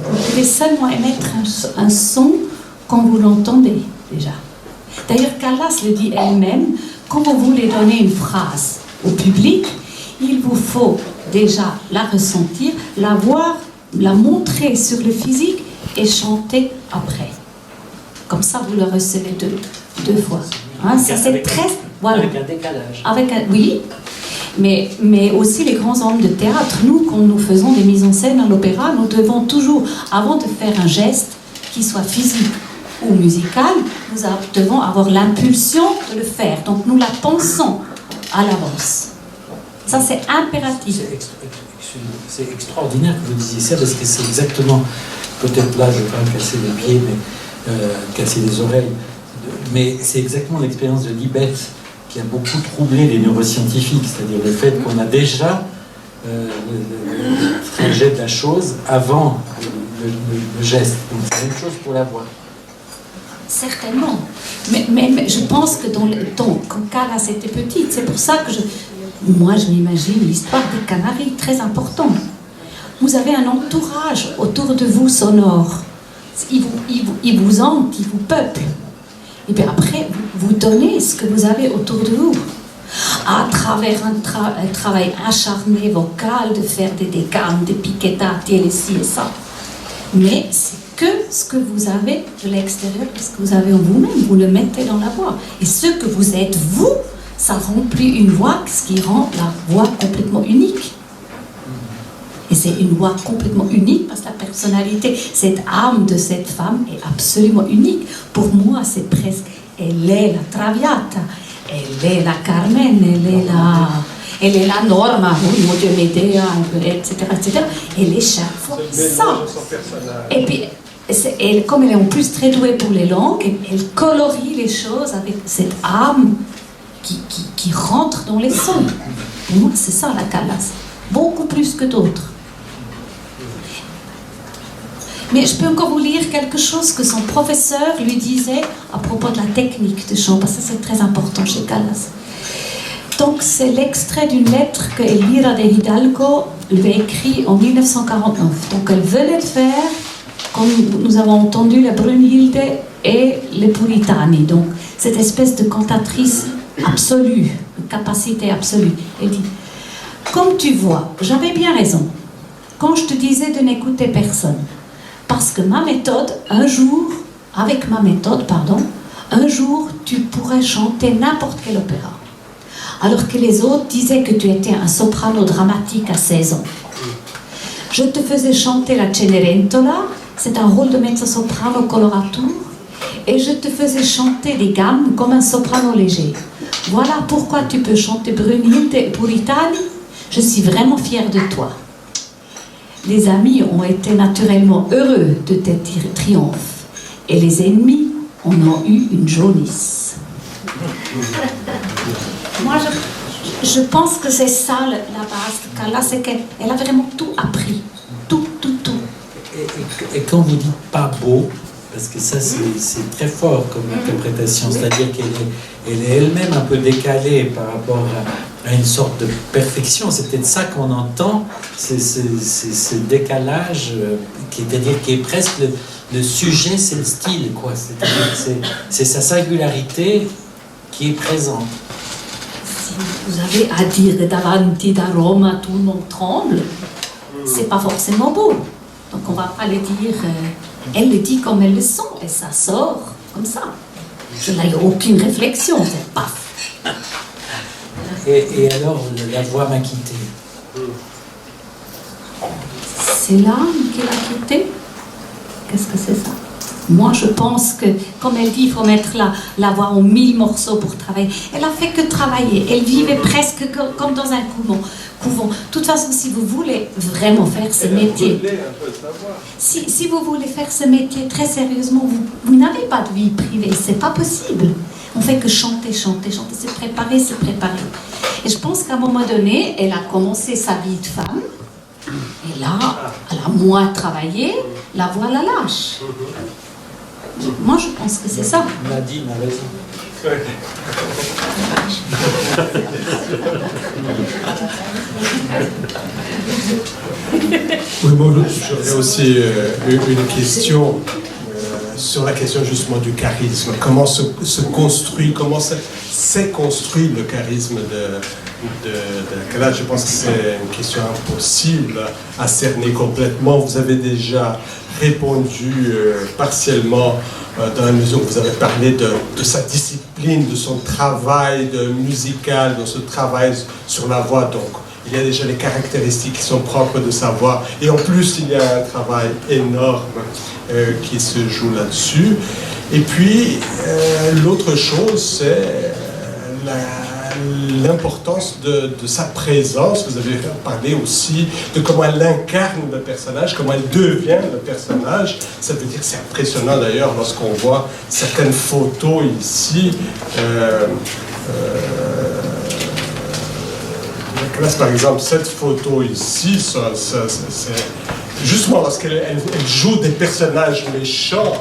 Vous pouvez seulement émettre un son quand vous l'entendez déjà. D'ailleurs, Callas le dit elle-même, quand vous voulez donner une phrase au public, il vous faut déjà la ressentir, la voir, la montrer sur le physique et chanter après. Comme ça, vous le recevez deux fois. Hein, ça, c'est très... Voilà. Avec un décalage. Oui, mais aussi les grands hommes de théâtre. Nous, quand nous faisons des mises en scène à l'opéra, nous devons toujours, avant de faire un geste qui soit physique ou musical, nous devons avoir l'impulsion de le faire. Donc nous la pensons à l'avance. Ça, c'est impératif. C'est extraordinaire que vous disiez ça, parce que c'est exactement, peut-être là, je ne vais pas me casser les pieds, mais casser les oreilles, mais c'est exactement l'expérience de Libet qui a beaucoup troublé les neuroscientifiques, c'est-à-dire le fait qu'on a déjà le trajet de la chose avant le geste. Donc c'est la même chose pour la voix. Certainement. Mais je pense que quand Callas était petite, c'est pour ça que moi je m'imagine l'histoire des Canaries très important. Vous avez un entourage autour de vous sonore. Il vous hante, il vous peuple. Et bien après, vous donnez ce que vous avez autour de vous. À travers un travail acharné vocal, de faire des gammes, des piquettati et ci et ça. Mais c'est que ce que vous avez de l'extérieur, ce que vous avez en vous-même, vous le mettez dans la voix. Et ce que vous êtes, vous, ça remplit une voix, ce qui rend la voix complètement unique. Et c'est une voix complètement unique parce que la personnalité, cette âme de cette femme est absolument unique. Pour moi, c'est presque, elle est la Traviata, elle est la Carmen, elle est la Norma, oui, mon Dieu, Médéa, etc., etc. Elle est chaque fois ça. Et puis, comme elle est en plus très douée pour les langues, elle colorie les choses avec cette âme qui rentre dans les sons. Pour moi, c'est ça la Callas. Beaucoup plus que d'autres. Mais je peux encore vous lire quelque chose que son professeur lui disait à propos de la technique de chant, parce que c'est très important chez Callas. Donc c'est l'extrait d'une lettre que Elvira de Hidalgo lui a écrite en 1949. Donc elle venait de faire, comme nous avons entendu, la Brunhilde et les Puritani. Donc cette espèce de cantatrice absolue, de capacité absolue. Elle dit, comme tu vois, j'avais bien raison quand je te disais de n'écouter personne. Parce que un jour, tu pourrais chanter n'importe quel opéra. Alors que les autres disaient que tu étais un soprano dramatique à 16 ans. Je te faisais chanter la Cenerentola, c'est un rôle de mezzo-soprano coloratura, et je te faisais chanter des gammes comme un soprano léger. Voilà pourquoi tu peux chanter Brunhilde et Puritani. Je suis vraiment fière de toi. Les amis ont été naturellement heureux de tes triomphes et les ennemis en ont eu une jaunisse. Moi, je pense que c'est ça la base de Callas, c'est qu'elle a vraiment tout appris. Tout. Et quand vous dites pas beau, parce que ça c'est très fort comme interprétation, c'est-à-dire qu'elle est elle-même un peu décalée par rapport à une sorte de perfection. C'est peut-être ça qu'on entend, c'est ce décalage, c'est-à-dire qui est presque le sujet, c'est le style, quoi. C'est-à-dire c'est sa singularité qui est présente. Si vous avez à dire davanti da Roma, tout le monde tremble, c'est pas forcément beau. Donc on va pas le dire, elle le dit comme elle le sent, et ça sort comme ça. Je n'ai aucune réflexion, c'est paf. Et alors, la voix m'a quitté. C'est l'âme qui l'a quitté. Qu'est-ce que c'est ça? Moi, je pense que, comme elle dit, il faut mettre la voix en 1000 morceaux pour travailler. Elle a fait que travailler. Elle vivait presque comme dans un couvent. De toute façon, si vous voulez vraiment faire ce métier, si vous voulez faire ce métier très sérieusement, vous n'avez pas de vie privée. C'est pas possible. On fait que chanter, se préparer. Et je pense qu'à un moment donné, elle a commencé sa vie de femme. Et là, elle a moins travaillé, la voix la lâche. Moi, je pense que c'est ça. Nadine a raison. Oui, bon, j'aurais aussi une question sur la question justement du charisme. Comment se construit, comment s'est construit le charisme de Callas? Je pense que c'est une question impossible à cerner complètement. Vous avez déjà répondu partiellement dans la mesure où vous avez parlé de sa discipline, de son travail musical, de ce travail sur la voix. Donc, il y a déjà les caractéristiques qui sont propres de sa voix. Et en plus, il y a un travail énorme qui se joue là-dessus. Et puis, l'autre chose, c'est l'importance de sa présence. Vous avez parlé aussi de comment elle incarne le personnage, comment elle devient le personnage. Ça veut dire que c'est impressionnant d'ailleurs lorsqu'on voit certaines photos ici. Par exemple, cette photo ici, c'est justement lorsqu'elle joue des personnages méchants.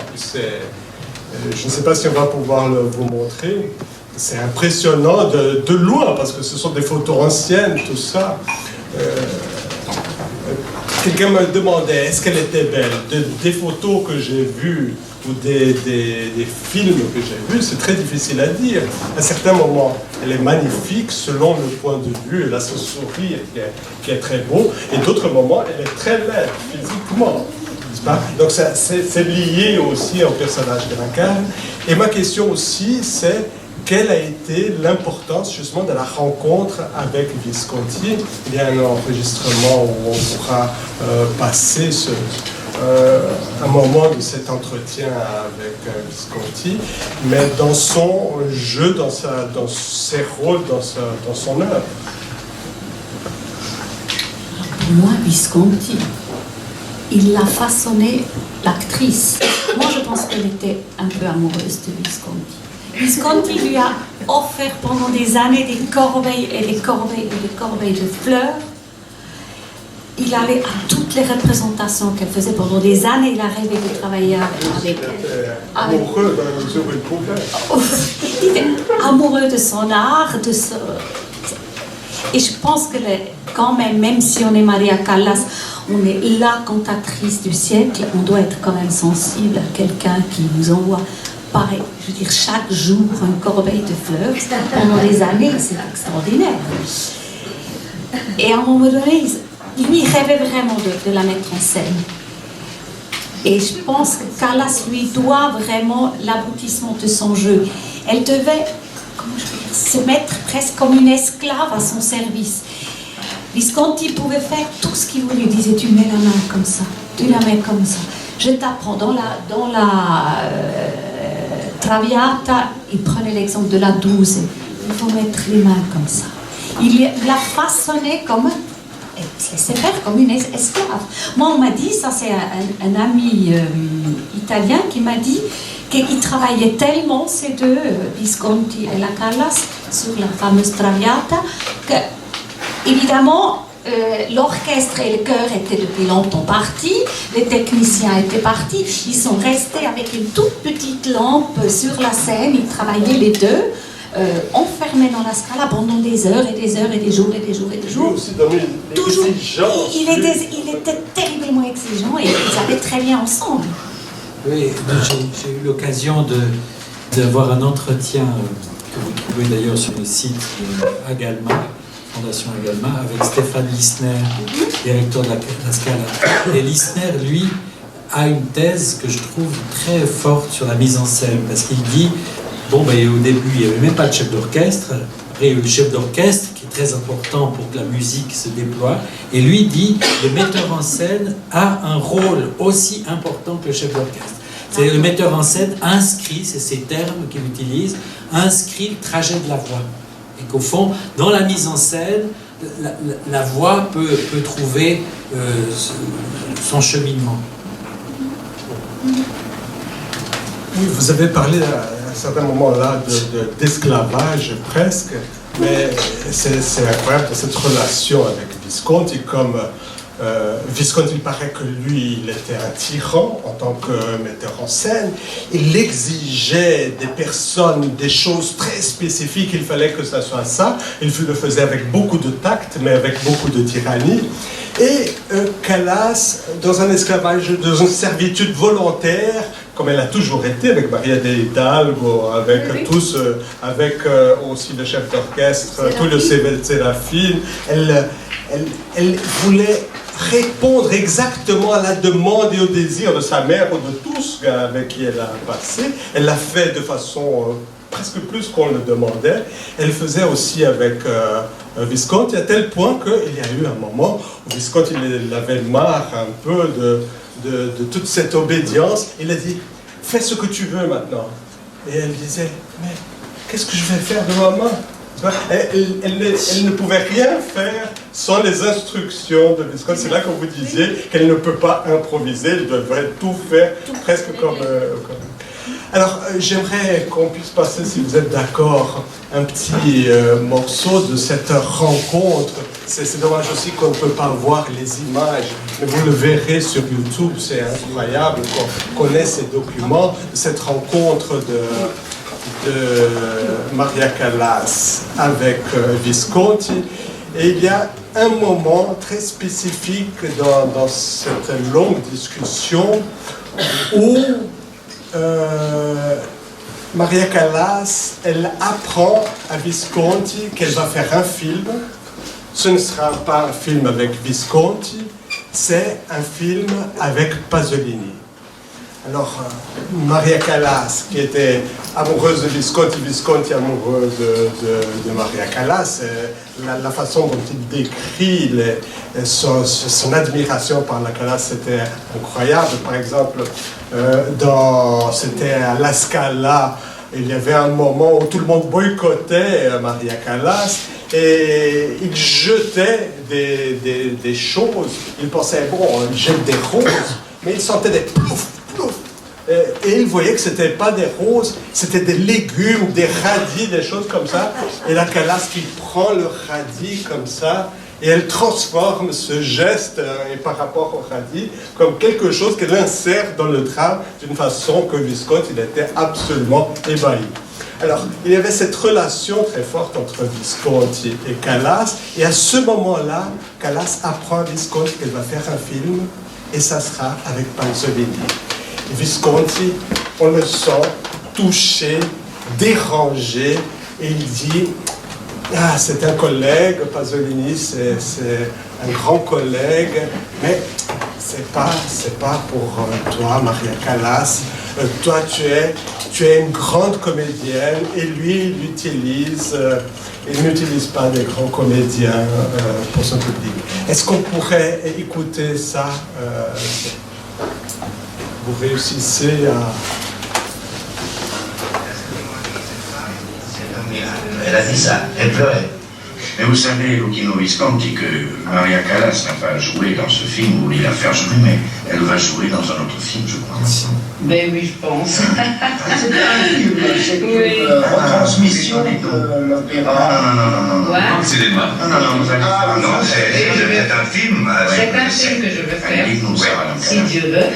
Je ne sais pas si on va pouvoir vous montrer. C'est impressionnant de loin, parce que ce sont des photos anciennes, tout ça. Quelqu'un me demandait, est-ce qu'elle était belle? Des photos que j'ai vues, ou des films que j'ai vus, c'est très difficile à dire. À certains moments, elle est magnifique selon le point de vue, elle a ce sourire qui est très beau, et d'autres moments, elle est très laide physiquement. Donc c'est lié aussi au personnage qu'elle incarne. Et ma question aussi, c'est quelle a été l'importance justement de la rencontre avec Visconti? Il y a un enregistrement où on pourra passer un moment de cet entretien avec Visconti, mais dans son jeu, dans ses rôles, dans son œuvre. Pour moi, Visconti, il a façonné l'actrice. Moi, je pense qu'elle était un peu amoureuse de Visconti. Visconti lui a offert pendant des années des corbeilles et des corbeilles et des corbeilles de fleurs. Il allait à toutes les représentations qu'elle faisait pendant des années. Il a rêvé de travailler avec elle. Amoureux dans la mesure où il pouvait. Il était amoureux de son art, Et je pense que quand même si on est Maria Callas, on est la cantatrice du siècle, on doit être quand même sensible à quelqu'un qui nous envoie pareil, je veux dire, chaque jour, une corbeille de fleurs, pendant des années, c'est extraordinaire. Et à un moment donné, lui rêvait vraiment de la mettre en scène. Et je pense que Callas lui doit vraiment l'aboutissement de son jeu. Elle devait, comment je veux dire, se mettre presque comme une esclave à son service. Visconti pouvait faire tout ce qu'il voulait. Il disait, tu mets la main comme ça, tu la mets comme ça. Je t'apprends dans la Traviata, il prenait l'exemple de la 12. Il faut mettre les mains comme ça. il l'a façonné comme, se laissait faire comme une esclave. Moi, on m'a dit, ça c'est un ami italien qui m'a dit qu'ils travaillaient tellement, ces deux, Visconti et la Callas, sur la fameuse Traviata, que, évidemment, l'orchestre et le chœur étaient depuis longtemps partis, les techniciens étaient partis, ils sont restés avec une toute petite lampe sur la scène, ils travaillaient les deux, enfermés dans la Scala pendant des heures et des heures et des jours et des jours et des jours. Toujours. Il était terriblement exigeant et ils allaient très bien ensemble. Oui, j'ai eu l'occasion d'avoir un entretien que vous trouvez d'ailleurs sur le site de Agalma, Fondation Agalma, avec Stéphane Lissner, directeur de la Scala. Et Lissner, lui, a une thèse que je trouve très forte sur la mise en scène, parce qu'il dit, bon, ben, au début, il n'y avait même pas de chef d'orchestre, après, il y a eu le chef d'orchestre, qui est très important pour que la musique se déploie, et lui dit, le metteur en scène a un rôle aussi important que le chef d'orchestre. C'est-à-dire le metteur en scène inscrit, c'est ces termes qu'il utilise, inscrit le trajet de la voix. Et qu'au fond, dans la mise en scène, la voix peut trouver son cheminement. Oui, vous avez parlé à un certain moment-là d'esclavage presque, mais c'est incroyable cette relation avec Visconti, comme Visconti, il paraît que lui, il était un tyran en tant que metteur en scène. Il exigeait des personnes, des choses très spécifiques, il fallait que ça soit ça. Il le faisait avec beaucoup de tact, mais avec beaucoup de tyrannie. Et Callas, dans un esclavage, dans une servitude volontaire, comme elle a toujours été avec Maria de Hidalgo, avec tous, avec aussi le chef d'orchestre, tout le Séraphine, elle voulait répondre exactement à la demande et au désir de sa mère ou de tous avec qui elle a passé. Elle l'a fait de façon presque plus qu'on le demandait. Elle faisait aussi avec Visconti, à tel point qu'il y a eu un moment où Visconti il avait marre un peu de toute cette obédience. Il a dit, fais ce que tu veux maintenant. Et elle disait, mais qu'est-ce que je vais faire de ma main? Elle ne pouvait rien faire sans les instructions de Visconti. C'est là que vous disiez qu'elle ne peut pas improviser, elle devrait tout faire presque comme... Alors, j'aimerais qu'on puisse passer, si vous êtes d'accord, un petit morceau de cette rencontre. C'est dommage aussi qu'on ne peut pas voir les images, mais vous le verrez sur YouTube, c'est incroyable qu'on ait ces documents, cette rencontre de Maria Callas avec Visconti. Et il y a un moment très spécifique dans cette longue discussion où Maria Callas, elle apprend à Visconti qu'elle va faire un film. Ce ne sera pas un film avec Visconti, c'est un film avec Pasolini. Alors, Maria Callas, qui était amoureuse de Visconti, Visconti amoureuse de Maria Callas, la façon dont il décrit son admiration par la Callas, c'était incroyable. Par exemple, c'était à La Scala, il y avait un moment où tout le monde boycottait Maria Callas et il jetait des choses. Il pensait, bon, il jette des roses, mais il sentait des plouf, plouf. Et il voyait que ce n'était pas des roses, c'était des légumes, des radis, des choses comme ça. Et la Callas qui prend le radis comme ça, et elle transforme ce geste par rapport au radis comme quelque chose qu'elle insère dans le drame d'une façon que Visconti il était absolument ébahi. Alors, il y avait cette relation très forte entre Visconti et Callas, et à ce moment-là, Callas apprend à Visconti qu'elle va faire un film, et ça sera avec Pasolini. Visconti, on le sent touché, dérangé, et il dit « Ah, c'est un collègue, Pasolini, c'est un grand collègue, mais c'est pas pour toi, Maria Callas. Toi, tu es une grande comédienne, et lui, il n'utilise pas des grands comédiens pour son public. Est-ce qu'on pourrait écouter ça vous réussissez à... Elle a dit ça, elle pleurait. Et vous savez, Luchino Visconti, que Maria Callas n'a pas joué dans ce film, vous voulez la faire jouer, mais elle va jouer dans un autre film, je crois. Ben oui, je pense. C'est un film, c'est une retransmission de l'opéra. Non. Ouais. Le cinéma. Non, vous allez faire. Non, c'est un film. C'est un film que je veux faire. Dites-nous ça, Madame Si Callas. Dieu veut.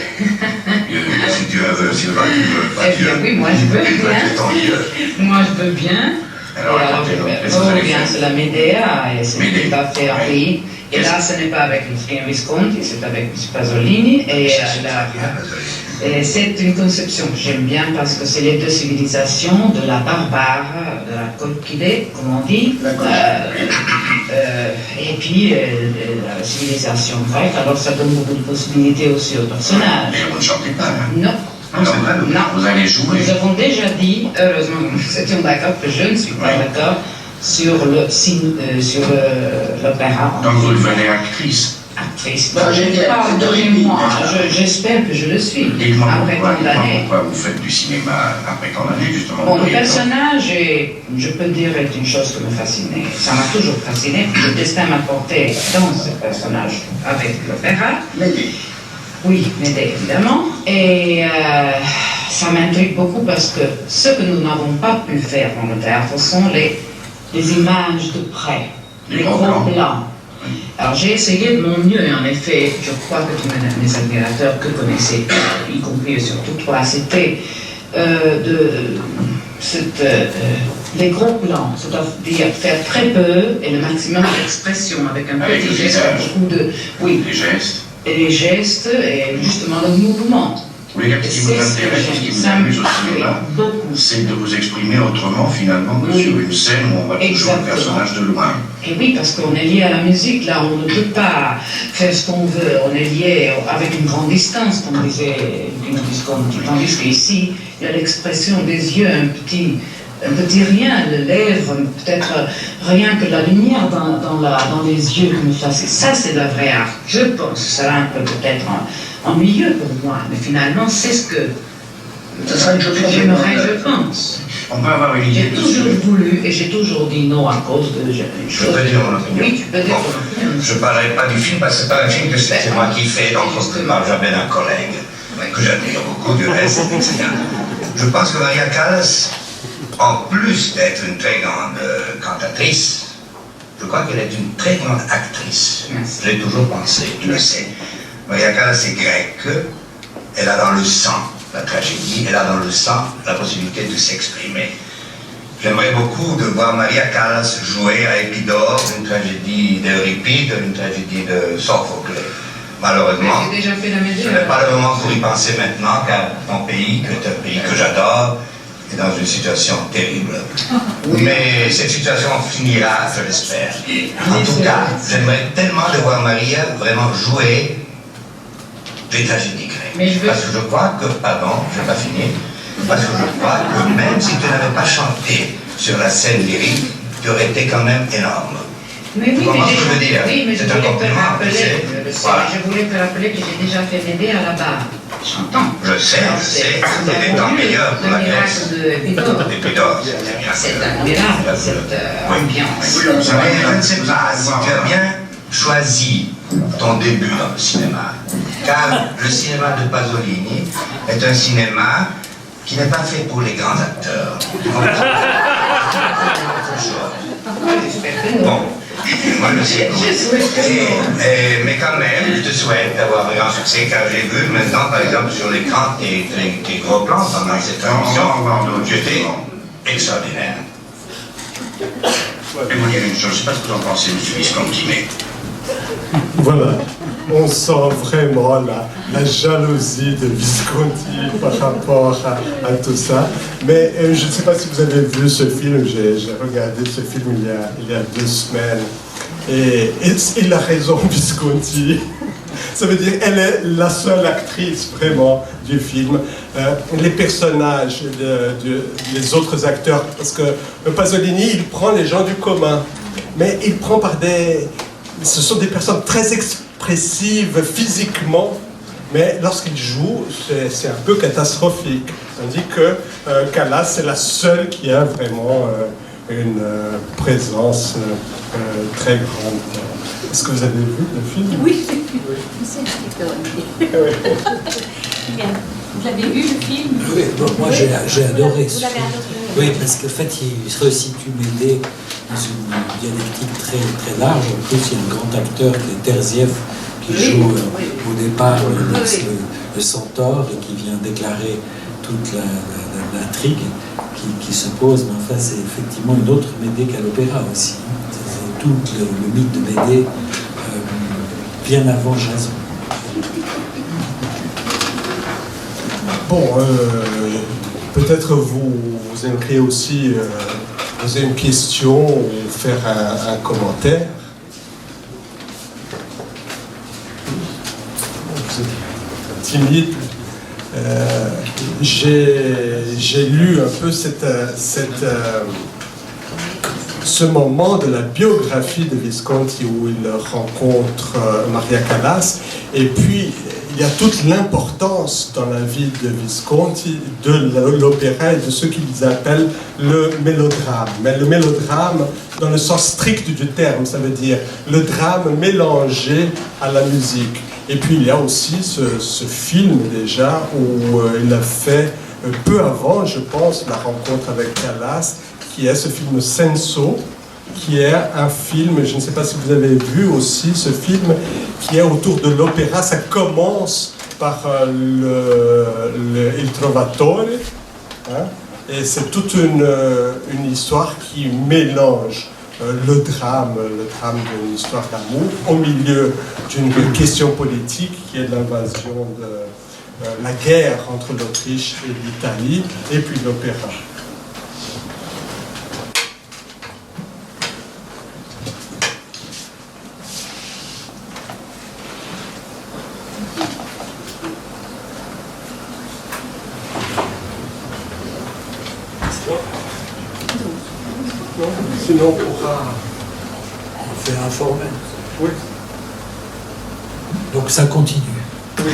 Si Dieu veut, si pas Dieu veut, pas Eh Dieu. bien oui, moi je veux bien. Tant mieux. Moi je veux bien. Alors, racontez-nous, qu'est-ce que vous allez bien, faire? c'est la Médéa, et c'est Médée. tout à fait Ouais. oui. Et là, ce n'est pas avec Luchino Visconti, c'est avec M. Pasolini. Et c'est une conception que j'aime bien parce que c'est les deux civilisations de la barbare, de la colchide, comme on dit, et puis la civilisation grecque. Alors ça donne beaucoup de possibilités aussi aux personnages. Mais vous ne chantez pas, hein? Non. Non, c'est vrai, vous allez jouer. Nous avons déjà dit, heureusement, nous étions d'accord que je ne suis pas d'accord sur l'opéra. Donc vous devenez actrice. Actrice. Bah, j'ai dit, Pardonnez-moi, j'espère que je le suis. Dites-moi Après tant d'années. pourquoi vous faites du cinéma après tant d'années, justement. Bon, le personnage, je peux dire, est une chose qui me fascinait. Ça m'a toujours fasciné. Le destin m'a porté dans ce personnage avec l'opéra. Médée. Oui, Médée, évidemment. Et ça m'intrigue beaucoup parce que ce que nous n'avons pas pu faire dans le théâtre sont les images de près, Les les gros gros plans. plans. Alors j'ai essayé de mon mieux, et en effet, je crois que tous mes admirateurs que connaissaient, y compris et surtout toi, c'était les gros plans, c'est-à-dire faire très peu et le maximum d'expression avec un Avec petit le geste, visage. beaucoup de... Oui, Les gestes. et les gestes et justement le mouvement. Oui, ce qui vous intéresse, ce qui vous amuse au cinéma, beaucoup. c'est de vous exprimer autrement finalement que Oui. sur une scène où on va toujours le Exactement. personnage de loin. Et oui, parce qu'on est lié à la musique, là, on ne peut pas faire ce qu'on veut, on est lié avec une grande distance, comme disait Luchino Visconti, tandis qu'ici, il y a l'expression des yeux, un petit rien, les lèvres, peut-être rien que la lumière dans les yeux qui me fascine. Ça, c'est le vrai art. Je pense, ça sera un peu peut-être ennuyeux pour moi, mais finalement, c'est ce que Ce sera une chose j'aimerais, je pense. On peut avoir une idée J'ai toujours dessus. voulu, et j'ai toujours dit non à cause de une Je chose. peux dire mon opinion. Oui, tu peux dire Bon, ton opinion. je ne parlerai pas du film parce que c'est pas un film que c'est moi qui fais, donc on ne parle jamais d'un collègue, que j'admire beaucoup du reste, etc. Je pense que Maria Callas, en plus d'être une très grande cantatrice, je crois qu'elle est une très grande actrice. Merci. Je l'ai toujours pensé, tu le sais. Maria Callas est grecque, elle a dans le sang la tragédie, elle a dans le sang la possibilité de s'exprimer. J'aimerais beaucoup de voir Maria Callas jouer à Épidore, une tragédie d'Euripide, une tragédie de Sophocle. Malheureusement, J'ai déjà fait la je médaille. n'ai pas le moment pour y penser maintenant, car mon pays, qui est un pays que j'adore, est dans une situation terrible. Mais cette situation finira, je l'espère. En tout cas, j'aimerais tellement de voir Maria vraiment jouer des tragédies grecques. Mais je veux- Parce que je crois que, pardon, je vais pas finir, parce que je crois que même si tu n'avais pas chanté sur la scène lyrique, tu aurais été quand même énorme. Mais oui, Comment mais je veux dire? oui, mais je C'est un voulais te compliment, rappeler, tu sais. je le sais, Voilà. je voulais te rappeler que j'ai déjà fait Médée à la barre, chantant. Je sais, c'était temps meilleur pour le la Grèce. miracle de Épidore. Épidore, c'est un miracle. C'est admirable, cette Oui. ambiance. Mais je ne sais pas si tu as bien choisi ton début dans le cinéma. Car le cinéma de Pasolini est un cinéma qui n'est pas fait pour les grands acteurs. Bon, moi je sais. Mais quand même, je te souhaite d'avoir un grand succès, car j'ai vu maintenant, par exemple, sur l'écran, tes gros plans pendant cette émission, j'étais extraordinaire. Je vais vous dire une chose, je ne sais pas ce que vous en pensez, M. Visconti, mais Voilà, on sent vraiment la jalousie de Visconti par rapport à tout ça. Mais je ne sais pas si vous avez vu ce film, j'ai regardé ce film il y a 2 semaines. Et il a raison, Visconti. Ça veut dire qu'elle est la seule actrice vraiment du film. Les personnages, les autres acteurs, parce que Pasolini, il prend les gens du commun, mais il prend par ce sont des personnes très expressives physiquement, mais lorsqu'ils jouent, c'est un peu catastrophique. Tandis que Callas, c'est la seule qui a vraiment une présence très grande. Est-ce que vous avez vu le film? Oui, c'est bien. Vous l'avez vu, le film? Oui, bon, moi j'ai adoré Vous ce l'avez film. adoré? Oui, parce qu'en fait, il se resitue Médée dans une dialectique très, très large. En plus, il y a un grand acteur qui est Terzieff, qui joue au départ le centaure et qui vient déclarer toute l'intrigue qui se pose. Mais enfin, c'est effectivement une autre Médée qu'à l'opéra aussi. C'est tout le mythe de Médée bien avant Jason. Bon, peut-être vous aimeriez aussi poser une question ou faire un commentaire. Vous êtes timide. J'ai lu un peu ce moment de la biographie de Visconti où il rencontre Maria Callas, et puis il y a toute l'importance dans la vie de Visconti de l'opéra et de ce qu'ils appellent le mélodrame. Mais le mélodrame dans le sens strict du terme, ça veut dire le drame mélangé à la musique. Et puis il y a aussi ce film déjà où il a fait peu avant, je pense, la rencontre avec Callas, qui est ce film Senso, qui est un film, je ne sais pas si vous avez vu aussi ce film, qui est autour de l'opéra. Ça commence par Il Trovatore, hein, et c'est toute une histoire qui mélange le drame d'une histoire d'amour au milieu d'une question politique qui est l'invasion de la guerre entre l'Autriche et l'Italie, et puis l'opéra. Sinon, on pourra... On fait informel. Oui. Donc ça continue. Oui.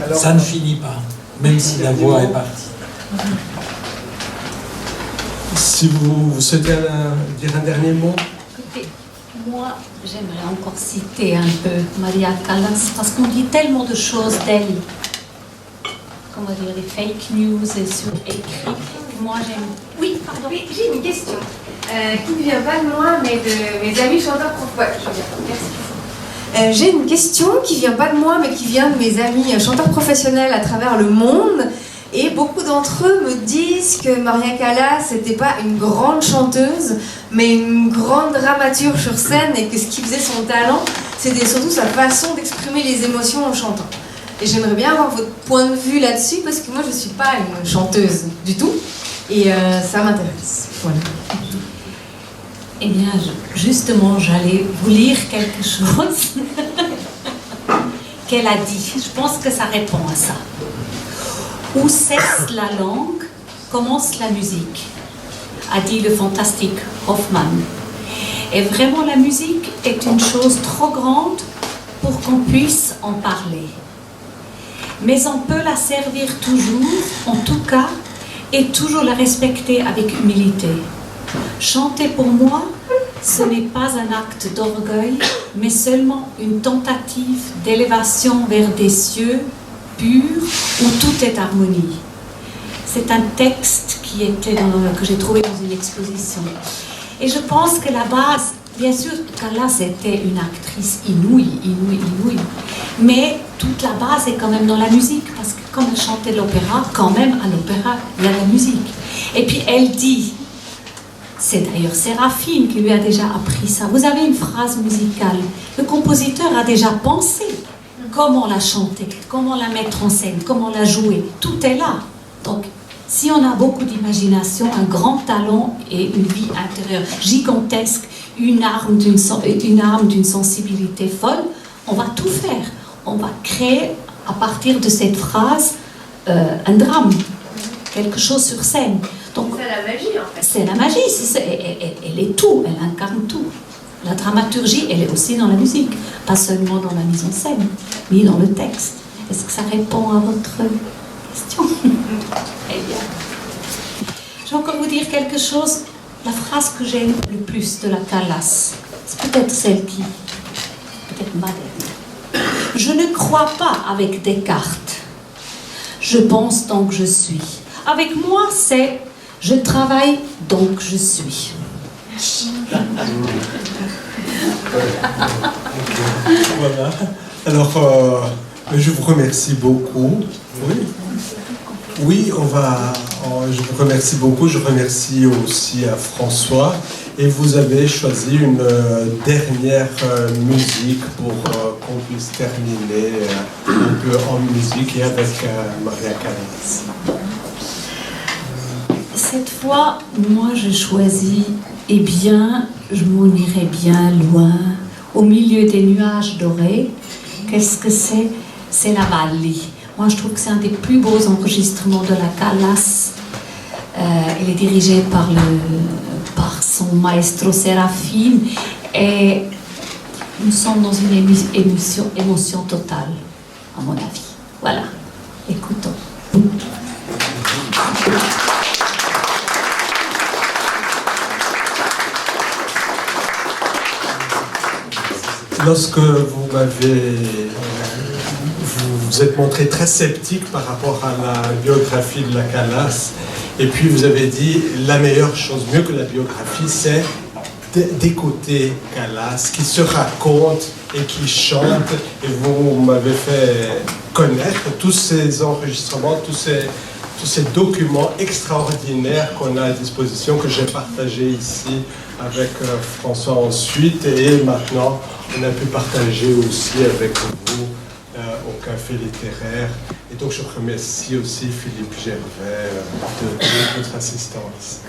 Alors, ça ne finit pas, même si la voix est partie. si vous souhaitez dire un dernier mot. Écoutez, moi, j'aimerais encore citer un peu Maria Callas, parce qu'on dit tellement de choses d'elle. Comment dire, des fake news et sur écrit. Moi, j'aime... Oui, pardon. Oui, j'ai une question qui ne vient pas de moi, mais de mes amis chanteurs professionnels. Merci. J'ai une question qui vient pas de moi, mais qui vient de mes amis chanteurs professionnels à travers le monde. Et beaucoup d'entre eux me disent que Maria Callas n'était pas une grande chanteuse, mais une grande dramaturge sur scène, et que ce qui faisait son talent, c'était surtout sa façon d'exprimer les émotions en chantant. Et j'aimerais bien avoir votre point de vue là-dessus, parce que moi je ne suis pas une chanteuse du tout, et ça m'intéresse. Voilà. Eh bien, justement, j'allais vous lire quelque chose qu'elle a dit. Je pense que ça répond à ça. Où cesse la langue, commence la musique, a dit le fantastique Hoffmann. Et vraiment, la musique est une chose trop grande pour qu'on puisse en parler. Mais on peut la servir toujours, en tout cas, et toujours la respecter avec humilité. Chanter pour moi, ce n'est pas un acte d'orgueil, mais seulement une tentative d'élévation vers des cieux purs où tout est harmonie. C'est un texte que j'ai trouvé dans une exposition. Et je pense que la base, bien sûr, Callas était une actrice inouïe, mais toute la base est quand même dans la musique, parce que quand elle chantait l'opéra, quand même à l'opéra, il y a la musique. Et puis elle dit, c'est d'ailleurs Séraphine qui lui a déjà appris ça, vous avez une phrase musicale, le compositeur a déjà pensé comment la chanter, comment la mettre en scène, comment la jouer, tout est là. Donc, si on a beaucoup d'imagination, un grand talent et une vie intérieure gigantesque, une arme d'une sensibilité folle, on va tout faire. On va créer, à partir de cette phrase, un drame, quelque chose sur scène. Donc, c'est la magie, en fait. C'est la magie, elle est tout, elle incarne tout. La dramaturgie, elle est aussi dans la musique, pas seulement dans la mise en scène, mais dans le texte. Est-ce que ça répond à votre question? Eh bien, je vais encore vous dire quelque chose la phrase que j'aime le plus de la Calas, c'est peut-être celle qui, peut-être ma dernière. Je ne crois pas avec des cartes. Je pense donc je suis. Avec moi, c'est je travaille donc je suis. Voilà. Alors, je vous remercie beaucoup. Oui. Oui, je vous remercie beaucoup. Je remercie aussi à François. Et vous avez choisi une dernière musique pour qu'on puisse terminer un peu en musique et avec Maria Callas. Cette fois, moi je choisis, eh bien, je m'en irai bien loin, au milieu des nuages dorés. Qu'est-ce que c'est? C'est la Valli. Moi je trouve que c'est un des plus beaux enregistrements de la Callas. Elle est dirigée par son maestro Serafine et nous sommes dans une émotion totale, à mon avis. Voilà, écoutons. Lorsque vous vous êtes montré très sceptique par rapport à la biographie de la Callas, et puis vous avez dit la meilleure chose, mieux que la biographie, c'est d'écouter Callas, qui se raconte et qui chante, et vous m'avez fait connaître tous ces enregistrements, tous ces documents extraordinaires qu'on a à disposition, que j'ai partagés ici avec François ensuite, et maintenant on a pu partager aussi avec vous au Café littéraire. Et donc je remercie aussi Philippe Gervais de votre assistance.